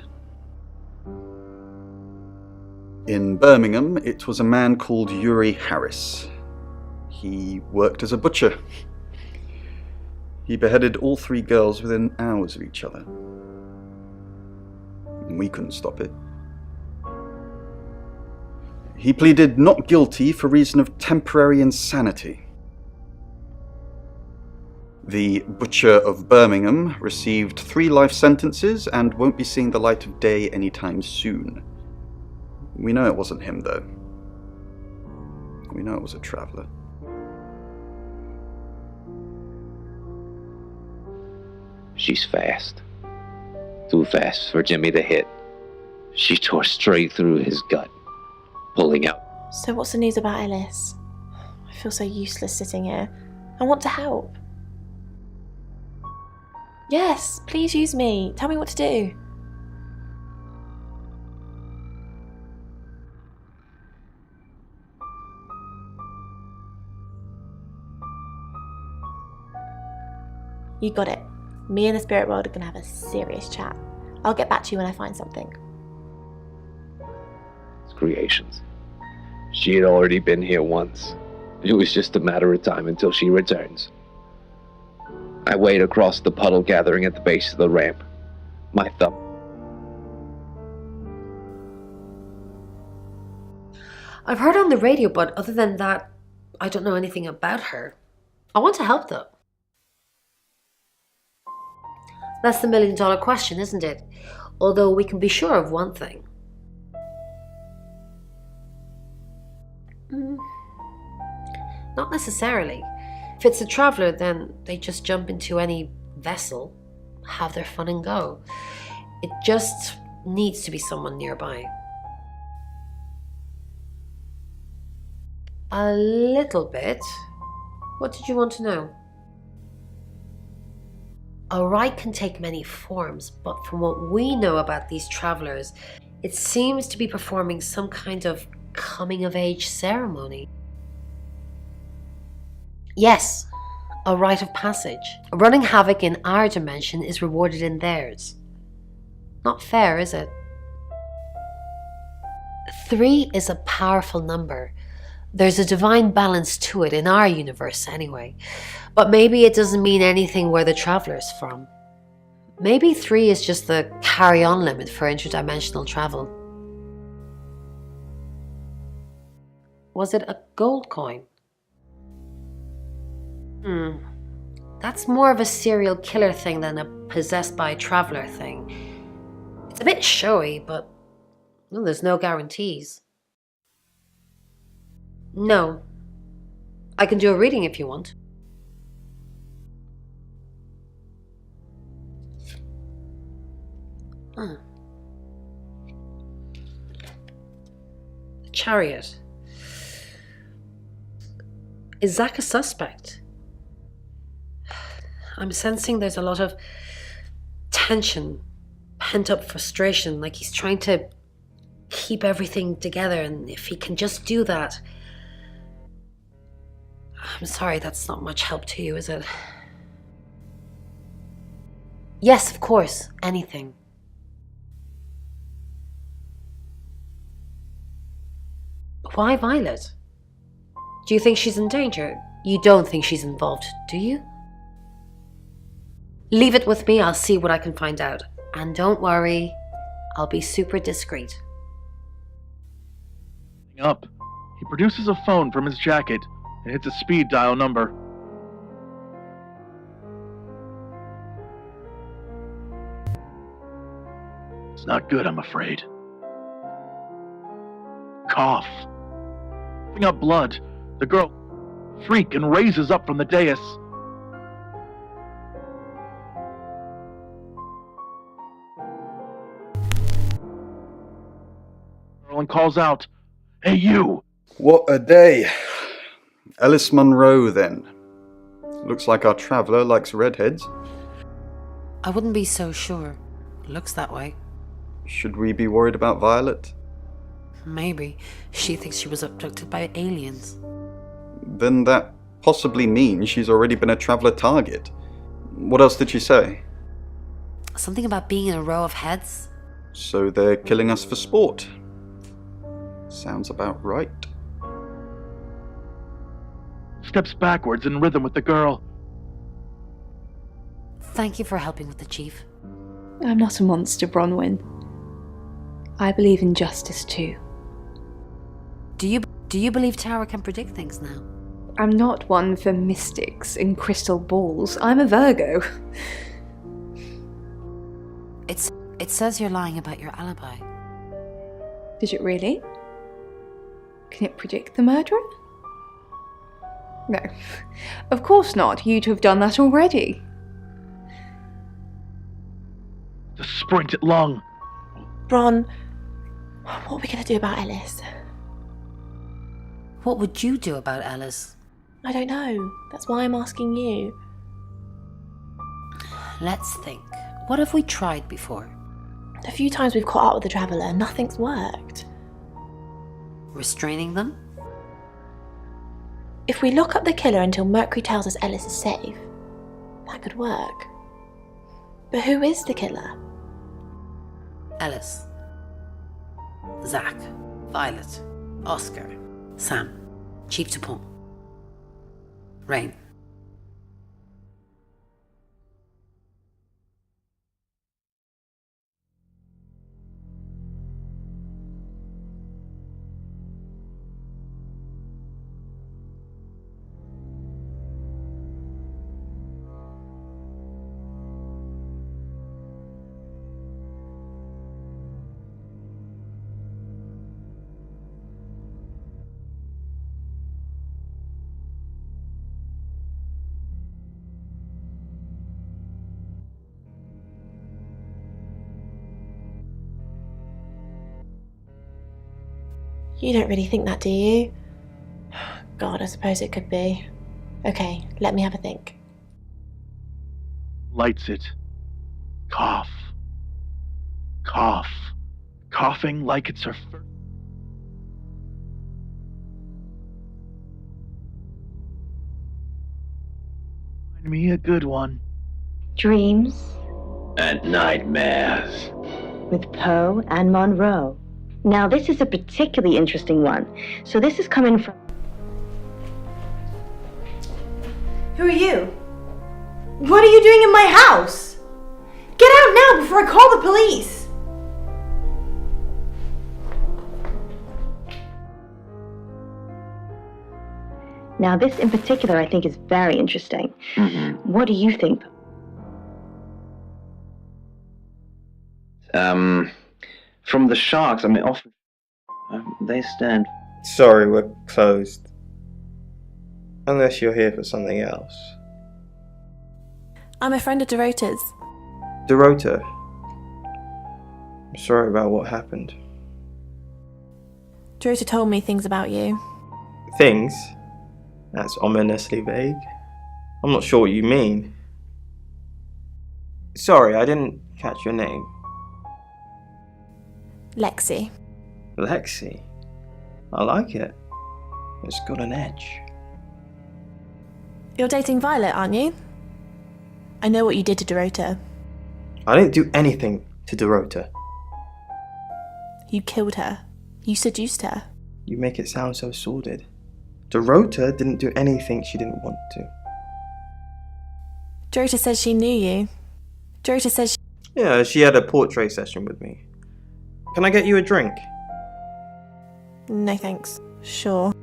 in Birmingham, it was a man called Yuri Harris. He worked as a butcher. He beheaded all 3 girls within hours of each other. And we couldn't stop it. He pleaded not guilty for reason of temporary insanity. The Butcher of Birmingham received 3 life sentences and won't be seeing the light of day anytime soon. We know it wasn't him, though. We know it was a traveller. She's fast. Too fast for Jimmy to hit. She tore straight through his gut, pulling out. So what's the news about Ellis? I feel so useless sitting here. I want to help. Yes, please use me. Tell me what to do. You got it. Me and the spirit world are going to have a serious chat. I'll get back to you when I find something. It's creations. She had already been here once. It was just a matter of time until she returns. I wait across the puddle gathering at the base of the ramp. My thumb. I've heard on the radio, but other than that, I don't know anything about her. I want to help though. That's the $1 million question, isn't it? Although we can be sure of one thing. Not necessarily. If it's a traveller, then they just jump into any vessel, have their fun and go. It just needs to be someone nearby. A little bit. What did you want to know? A rite can take many forms, but from what we know about these travellers, it seems to be performing some kind of coming-of-age ceremony. Yes, a rite of passage. Running havoc in our dimension is rewarded in theirs. Not fair, is it? 3 is a powerful number. There's a divine balance to it in our universe anyway. But maybe it doesn't mean anything where the traveller's from. Maybe 3 is just the carry-on limit for interdimensional travel. Was it a gold coin? That's more of a serial killer thing than a possessed by a traveller thing. It's a bit showy, but there's no guarantees. No. I can do a reading if you want. The Chariot. Is Zach a suspect? I'm sensing there's a lot of tension, pent-up frustration, like he's trying to keep everything together, and if he can just do that... I'm sorry, that's not much help to you, is it? Yes, of course, anything. Why Violet? Do you think she's in danger? You don't think she's involved, do you? Leave it with me, I'll see what I can find out. And don't worry, I'll be super discreet. Up. He produces a phone from his jacket and hits a speed dial number. It's not good, I'm afraid. Cough. Coughing up blood. The girl freak and raises up from the dais. And calls out, "Hey, you!" What a day. Alice Munro, then. Looks like our traveller likes redheads. I wouldn't be so sure. Looks that way. Should we be worried about Violet? Maybe. She thinks she was abducted by aliens. Then that possibly means she's already been a traveller target. What else did she say? Something about being in a row of heads? So they're killing us for sport. Sounds about right. Steps backwards in rhythm with the girl. Thank you for helping with the chief. I'm not a monster, Bronwyn. I believe in justice too. Do you believe Tara can predict things now? I'm not one for mystics and crystal balls. I'm a Virgo. It says you're lying about your alibi. Did it really? Can it predict the murderer? No. Of course not. You'd have done that already. The sprint it long. Bron, what are we going to do about Ellis? What would you do about Alice? I don't know. That's why I'm asking you. Let's think. What have we tried before? The few times we've caught up with the Traveller, nothing's worked. Restraining them? If we lock up the killer until Mercury tells us Ellis is safe, that could work. But who is the killer? Ellis. Zach. Violet. Oscar. Sam. Chief Dupont. Rain. You don't really think that, do you? God, I suppose it could be. Okay, let me have a think. Lights it. Cough. Cough. Coughing like it's her first. Find me a good one. Dreams And nightmares. with Poe and Monroe. Now, this is a particularly interesting one. So this is coming from... Who are you? What are you doing in my house? Get out now before I call the police! Now, this in particular I think is very interesting. What do you think? From the sharks, I mean, often they stand. Sorry, we're closed. Unless you're here for something else. I'm a friend of Dorota's. Dorota. I'm sorry about what happened. Dorota told me things about you. Things? That's ominously vague. I'm not sure what you mean. Sorry, I didn't catch your name. Lexi. Lexi. I like it. It's got an edge. You're dating Violet, aren't you? I know what you did to Dorota. I didn't do anything to Dorota. You killed her. You seduced her. You make it sound so sordid. Dorota didn't do anything she didn't want to. Dorota says she knew you. Dorota says Yeah, she had a portrait session with me. Can I get you a drink? No thanks. Sure.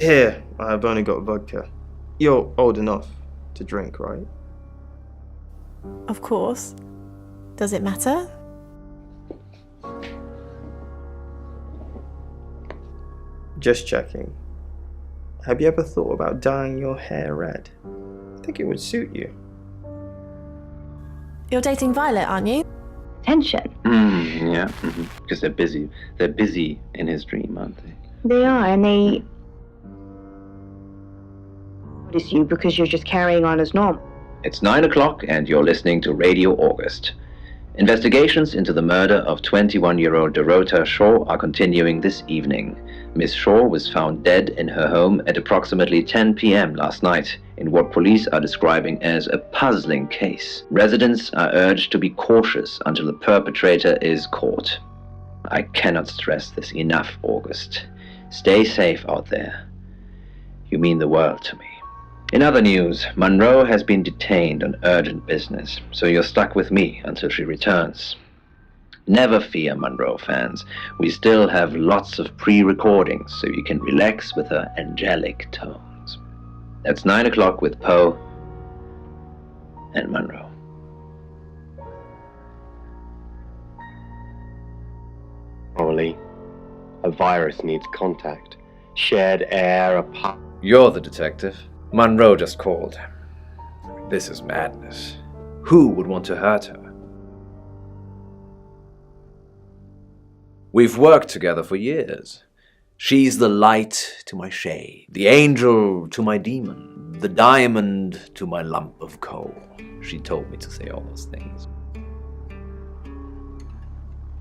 Here, I've only got vodka. You're old enough to drink, right? Of course. Does it matter? Just checking. Have you ever thought about dyeing your hair red? I think it would suit you. You're dating Violet, aren't you? Tension. Yeah, because they're busy. They're busy in his dream, aren't they? They are, and they notice you because you're just carrying on as normal. It's 9 o'clock and you're listening to Radio August. Investigations into the murder of 21-year-old Dorota Shaw are continuing this evening. Miss Shaw was found dead in her home at approximately 10 p.m. last night in what police are describing as a puzzling case. Residents are urged to be cautious until the perpetrator is caught. I cannot stress this enough, August. Stay safe out there. You mean the world to me. In other news, Monroe has been detained on urgent business, so you're stuck with me until she returns. Never fear, Monroe fans. We still have lots of pre-recordings, so you can relax with her angelic tones. That's 9 o'clock with Poe and Monroe. Ollie, a virus needs contact. Shared air, a You're the detective. Monroe just called. This is madness. Who would want to hurt her? We've worked together for years. She's the light to my shade, the angel to my demon, the diamond to my lump of coal. She told me to say all those things.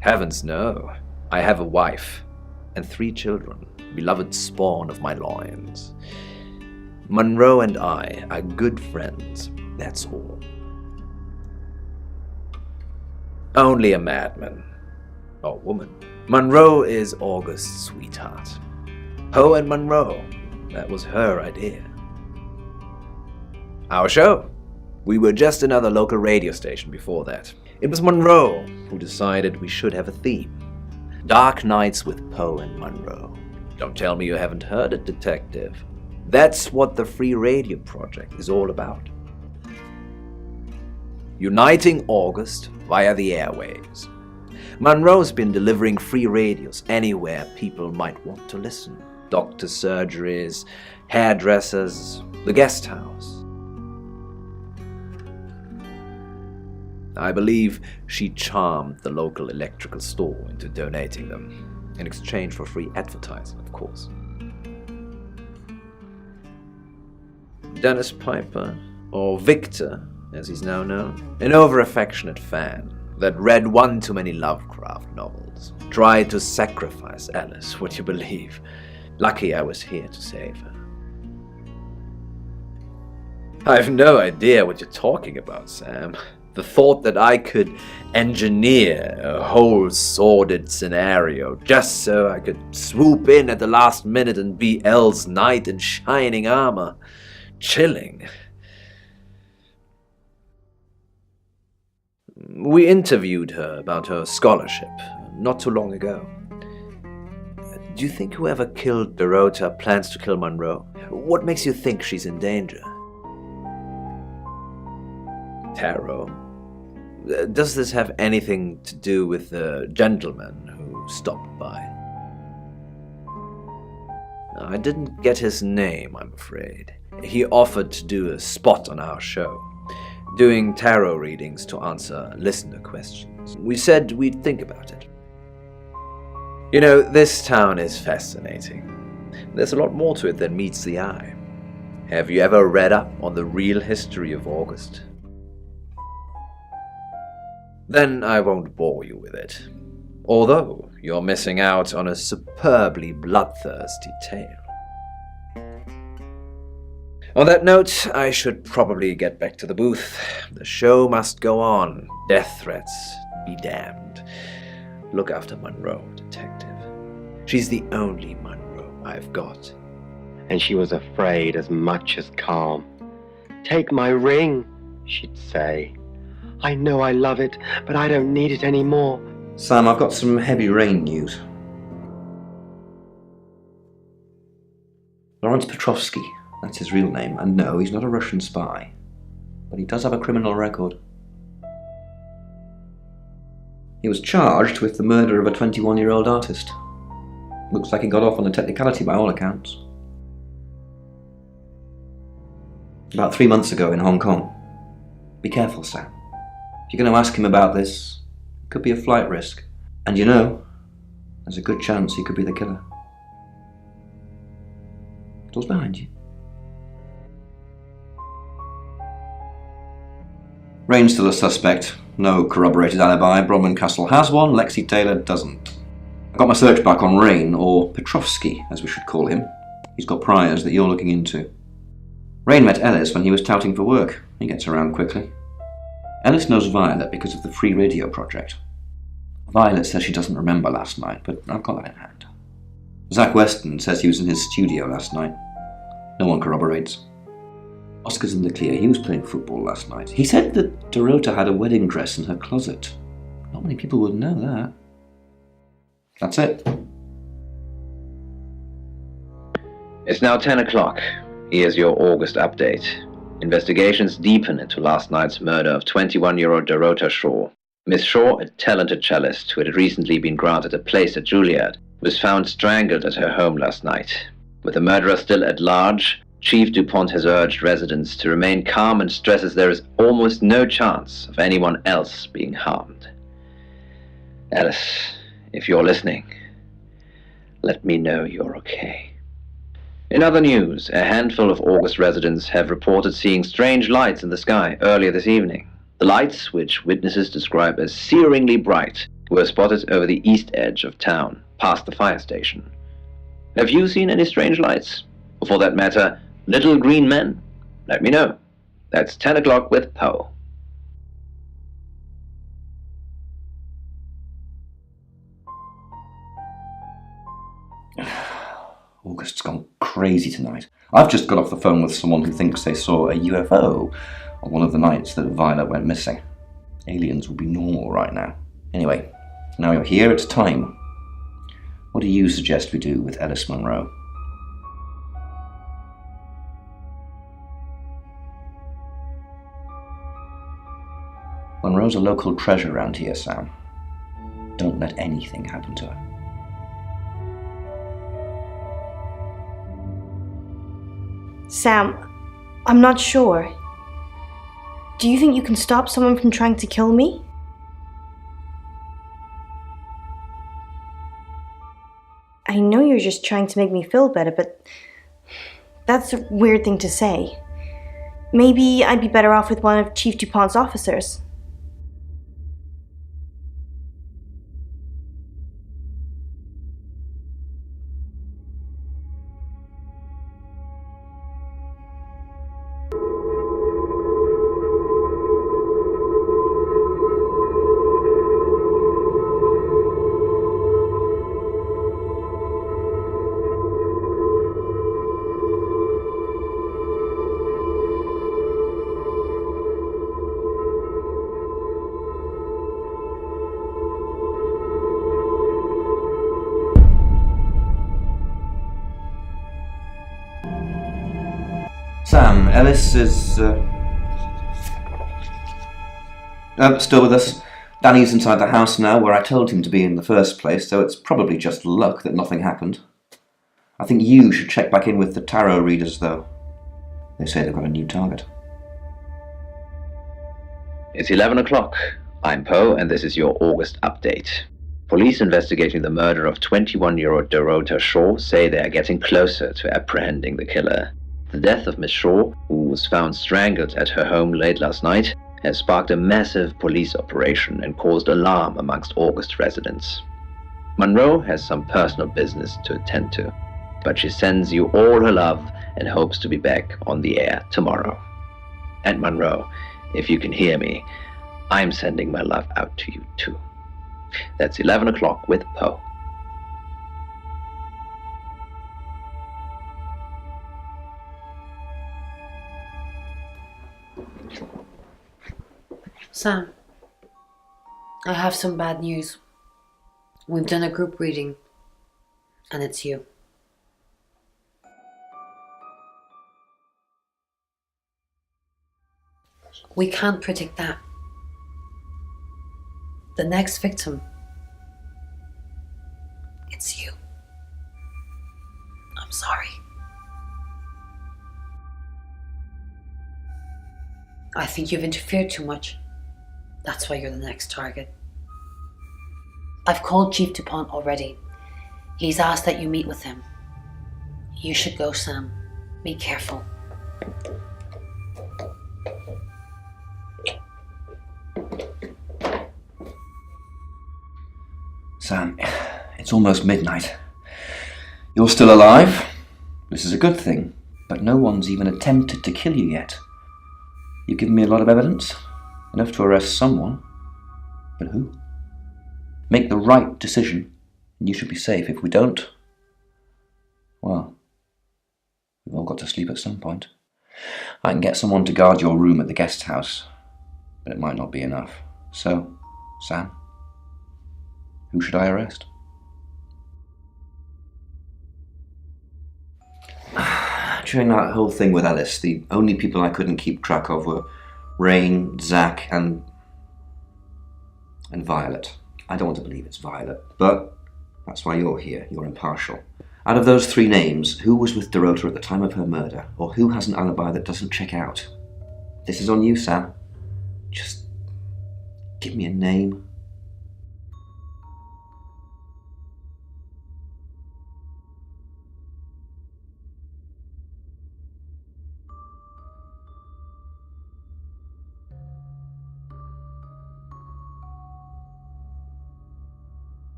Heavens no. I have a wife and 3 children, beloved spawn of my loins. Monroe and I are good friends, that's all. Only a madman. Or woman. Monroe is August's sweetheart. Poe and Monroe, that was her idea. Our show. We were just another local radio station before that. It was Monroe who decided we should have a theme. Dark Nights with Poe and Monroe. Don't tell me you haven't heard it, detective. That's what the Free Radio Project is all about. Uniting August via the airwaves. Monroe's been delivering free radios anywhere people might want to listen. Doctor surgeries, hairdressers, the guest house. I believe she charmed the local electrical store into donating them, in exchange for free advertising, of course. Dennis Piper, or Victor, as he's now known, an over-affectionate fan that read one too many Lovecraft novels, tried to sacrifice Alice, would you believe? Lucky I was here to save her. I've no idea what you're talking about, Sam. The thought that I could engineer a whole sordid scenario just so I could swoop in at the last minute and be Elle's knight in shining armor. Chilling. We interviewed her about her scholarship not too long ago. Do you think whoever killed Dorota plans to kill Monroe? What makes you think she's in danger? Tarot. Does this have anything to do with the gentleman who stopped by? I didn't get his name, I'm afraid. He offered to do a spot on our show, doing tarot readings to answer listener questions. We said we'd think about it. You know, this town is fascinating. There's a lot more to it than meets the eye. Have you ever read up on the real history of August? Then I won't bore you with it. Although you're missing out on a superbly bloodthirsty tale. On that note, I should probably get back to the booth. The show must go on. Death threats be damned. Look after Monroe, detective. She's the only Monroe I've got. And she was afraid as much as calm. "Take my ring," she'd say. "I know I love it, but I don't need it anymore." Sam, I've got some heavy rain news. Lawrence Petrovsky, that's his real name, and no, he's not a Russian spy. But he does have a criminal record. He was charged with the murder of a 21-year-old artist. Looks like he got off on a technicality by all accounts. About 3 months ago in Hong Kong. Be careful, Sam. If you're going to ask him about this, it could be a flight risk. And you know, there's a good chance he could be the killer. Door's behind you. Rain's still a suspect. No corroborated alibi. Bronwyn Castle has one, Lexi Taylor doesn't. I got my search back on Rain, or Petrovsky, as we should call him. He's got priors that you're looking into. Rain met Ellis when he was touting for work. He gets around quickly. Ellis knows Violet because of the free radio project. Violet says she doesn't remember last night, but I've got that in hand. Zach Weston says he was in his studio last night. No one corroborates. Oscar's in the clear. He was playing football last night. He said that Dorota had a wedding dress in her closet. Not many people would know that. That's it. It's now 10 o'clock. Here's your August update. Investigations deepen into last night's murder of 21-year-old Dorota Shaw. Miss Shaw, a talented cellist who had recently been granted a place at Juilliard, was found strangled at her home last night. With the murderer still at large, Chief DuPont has urged residents to remain calm and stresses there is almost no chance of anyone else being harmed. Alice, if you're listening, let me know you're okay. In other news, a handful of August residents have reported seeing strange lights in the sky earlier this evening. The lights, which witnesses describe as searingly bright, were spotted over the east edge of town, past the fire station. Have you seen any strange lights? Or for that matter, little green men? Let me know. That's 10 o'clock with Poe. August's gone crazy tonight. I've just got off the phone with someone who thinks they saw a UFO on one of the nights that Violet went missing. Aliens would be normal right now. Anyway, now you're here, it's time. What do you suggest we do with Ellis Monroe? Monroe's a local treasure around here, Sam. Don't let anything happen to her. Sam, I'm not sure. Do you think you can stop someone from trying to kill me? I know you're just trying to make me feel better, but that's a weird thing to say. Maybe I'd be better off with one of Chief DuPont's officers. Sam, Ellis is still with us. Danny's inside the house now, where I told him to be in the first place, so it's probably just luck that nothing happened. I think you should check back in with the tarot readers, though. They say they've got a new target. It's 11 o'clock. I'm Poe, and this is your August update. Police investigating the murder of 21-year-old Dorota Shaw say they are getting closer to apprehending the killer. The death of Miss Shaw, who was found strangled at her home late last night, has sparked a massive police operation and caused alarm amongst August residents. Monroe has some personal business to attend to, but she sends you all her love and hopes to be back on the air tomorrow. And Monroe, if you can hear me, I'm sending my love out to you too. That's 11 o'clock with Poe. Sam, I have some bad news. We've done a group reading, and it's you. We can't predict that. The next victim, it's you. I'm sorry. I think you've interfered too much. That's why you're the next target. I've called Chief DuPont already. He's asked that you meet with him. You should go, Sam. Be careful. Sam, it's almost midnight. You're still alive. This is a good thing, but no one's even attempted to kill you yet. You've given me a lot of evidence, enough to arrest someone. But who? Make the right decision, and you should be safe. If we don't, well, we've all got to sleep at some point. I can get someone to guard your room at the guest house, but it might not be enough. So, Sam, who should I arrest? During that whole thing with Alice, the only people I couldn't keep track of were Rain, Zach, and Violet. I don't want to believe it's Violet, but that's why you're here. You're impartial. Out of those three names, who was with Dorota at the time of her murder, or who has an alibi that doesn't check out? This is on you, Sam. Just give me a name.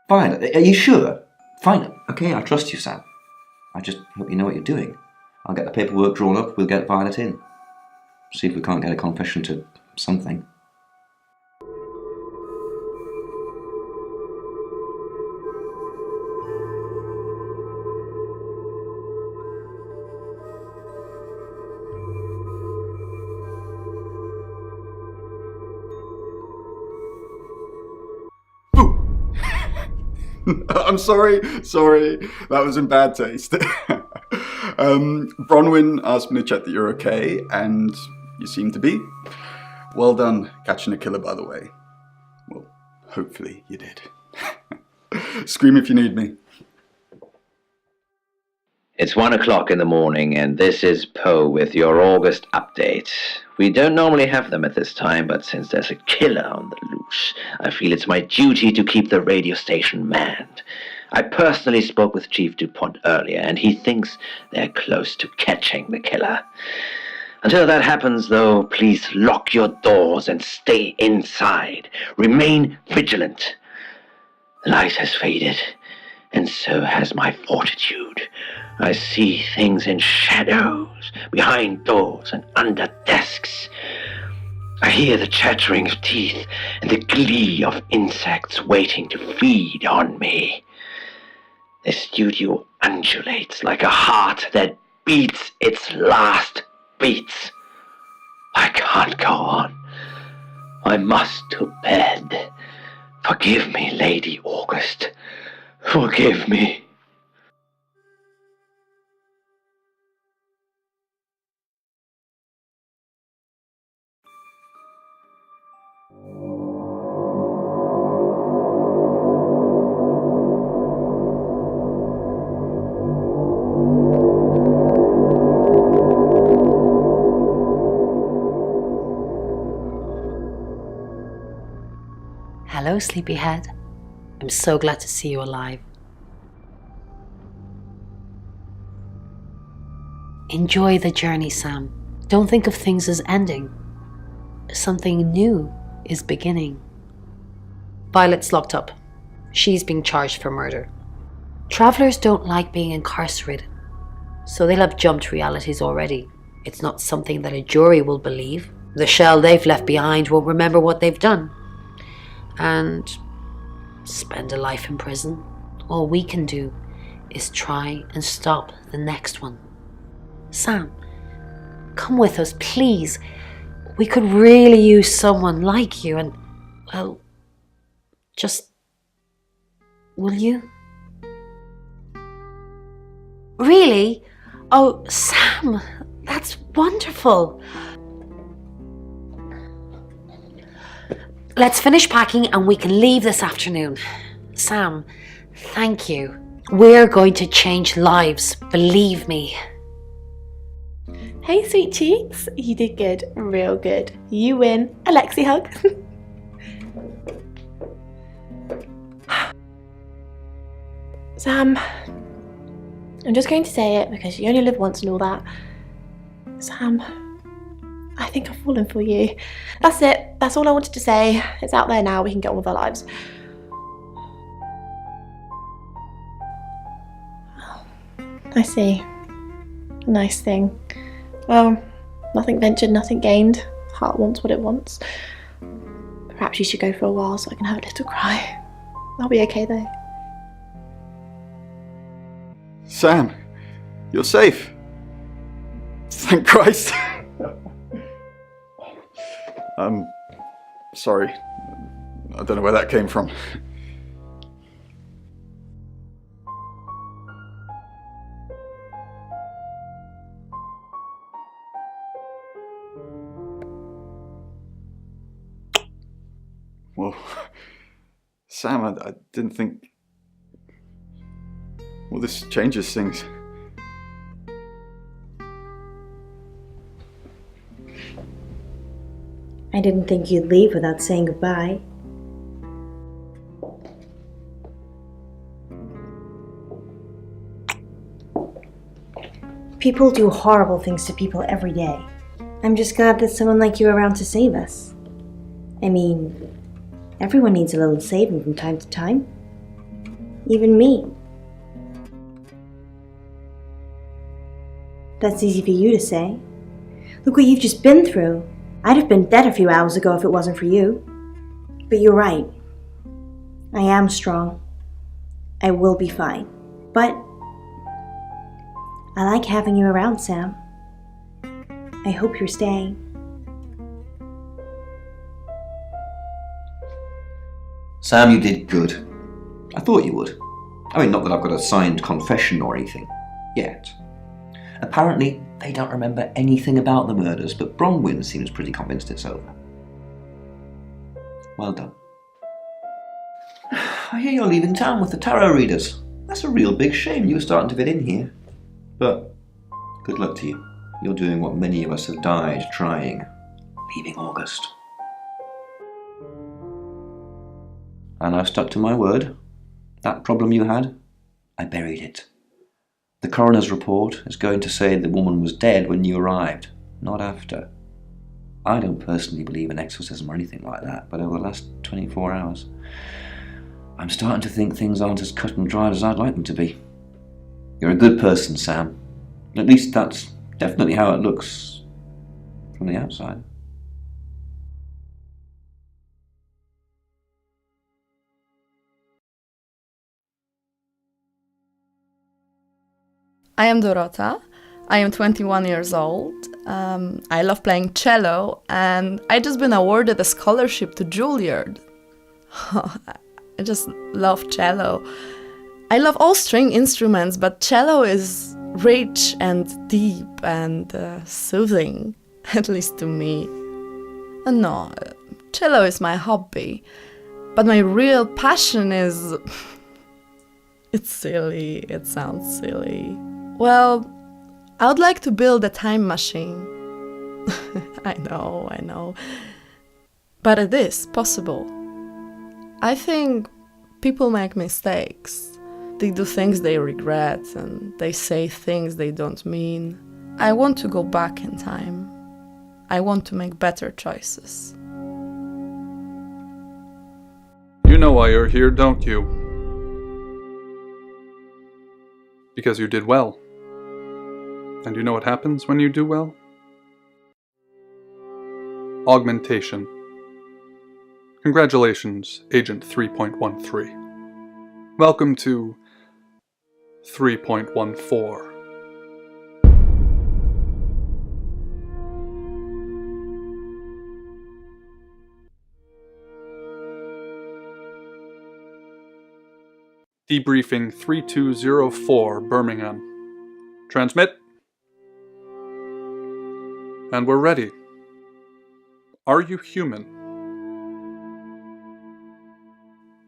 Fine, are you sure? Fine, okay, I trust you, Sam. I just hope you know what you're doing. I'll get the paperwork drawn up, we'll get Violet in. See if we can't get a confession to something. I'm sorry, that was in bad taste. Bronwyn asked me to check that you're okay, and you seem to be. Well done catching a killer, by the way. Well, hopefully you did. Scream if you need me. It's 1 o'clock in the morning, and this is Poe with your August update. We don't normally have them at this time, but since there's a killer on the loose, I feel it's my duty to keep the radio station manned. I personally spoke with Chief DuPont earlier, and he thinks they're close to catching the killer. Until that happens, though, please lock your doors and stay inside. Remain vigilant. The light has faded, and so has my fortitude. I see things in shadows, behind doors and under desks. I hear the chattering of teeth and the glee of insects waiting to feed on me. The studio undulates like a heart that beats its last beats. I can't go on. I must to bed. Forgive me, Lady August. Forgive me. Hello, sleepyhead. I'm so glad to see you alive. Enjoy the journey, Sam. Don't think of things as ending. Something new is beginning. Violet's locked up. She's being charged for murder. Travelers don't like being incarcerated, so they'll have jumped realities already. It's not something that a jury will believe. The shell they've left behind won't remember what they've done. And spend a life in prison. All we can do is try and stop the next one. Sam, come with us, please. We could really use someone like you and, well, just... will you? Really? Oh, Sam, that's wonderful. Let's finish packing and we can leave this afternoon. Sam, thank you. We're going to change lives, believe me. Hey, sweet cheeks. You did good. Real good. You win. Alexi hug. Sam, I'm just going to say it because you only live once and all that. Sam, I think I've fallen for you. That's it. That's all I wanted to say. It's out there now. We can get on with our lives. I see. Nice thing. Well, nothing ventured, nothing gained. Heart wants what it wants. Perhaps you should go for a while so I can have a little cry. I'll be okay though. Sam, you're safe. Thank Christ. I'm sorry. I don't know where that came from. Well, Sam, I didn't think... Well, this changes things. I didn't think you'd leave without saying goodbye. People do horrible things to people every day. I'm just glad there's someone like you around to save us. I mean, everyone needs a little saving from time to time. Even me. That's easy for you to say. Look what you've just been through. I'd have been dead a few hours ago if it wasn't for you. But you're right. I am strong. I will be fine. But I like having you around, Sam. I hope you're staying. Sam, you did good. I thought you would. I mean, not that I've got a signed confession or anything. Yet. Apparently, they don't remember anything about the murders, but Bronwyn seems pretty convinced it's over. Well done. I hear you're leaving town with the tarot readers. That's a real big shame. You were starting to fit in here. But good luck to you. You're doing what many of us have died trying. Leaving August. And I've stuck to my word. That problem you had, I buried it. The coroner's report is going to say the woman was dead when you arrived. not after. I don't personally believe in exorcism or anything like that, but over the last 24 hours, I'm starting to think things aren't as cut and dried as I'd like them to be. You're a good person, Sam. At least that's definitely how it looks from the outside. I am Dorota. I am 21 years old. I love playing cello, and I just been awarded a scholarship to Juilliard. I just love cello. I love all string instruments, but cello is rich and deep and soothing, at least to me. No, cello is my hobby, but my real passion is... It's silly, it sounds silly. Well, I would like to build a time machine. I know. But it is possible. I think people make mistakes. They do things they regret and they say things they don't mean. I want to go back in time. I want to make better choices. You know why you're here, don't you? Because you did well. And you know what happens when you do well? Augmentation. Congratulations, Agent 3.13. Welcome to 3.14. Debriefing 3204, Birmingham. Transmit. And we're ready. Are you human?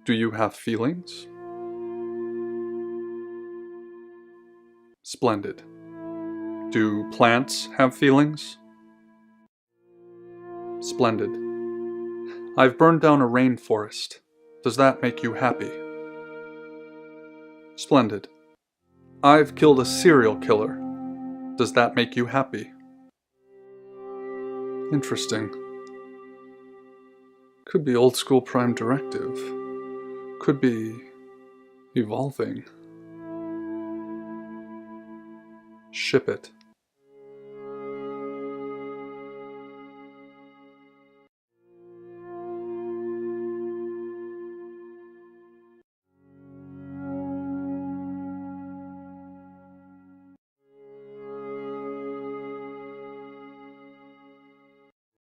Do you have feelings? Splendid. Do plants have feelings? Splendid. I've burned down a rainforest. Does that make you happy? Splendid. I've killed a serial killer. Does that make you happy? Interesting. Could be old school Prime Directive. Could be evolving. Ship it.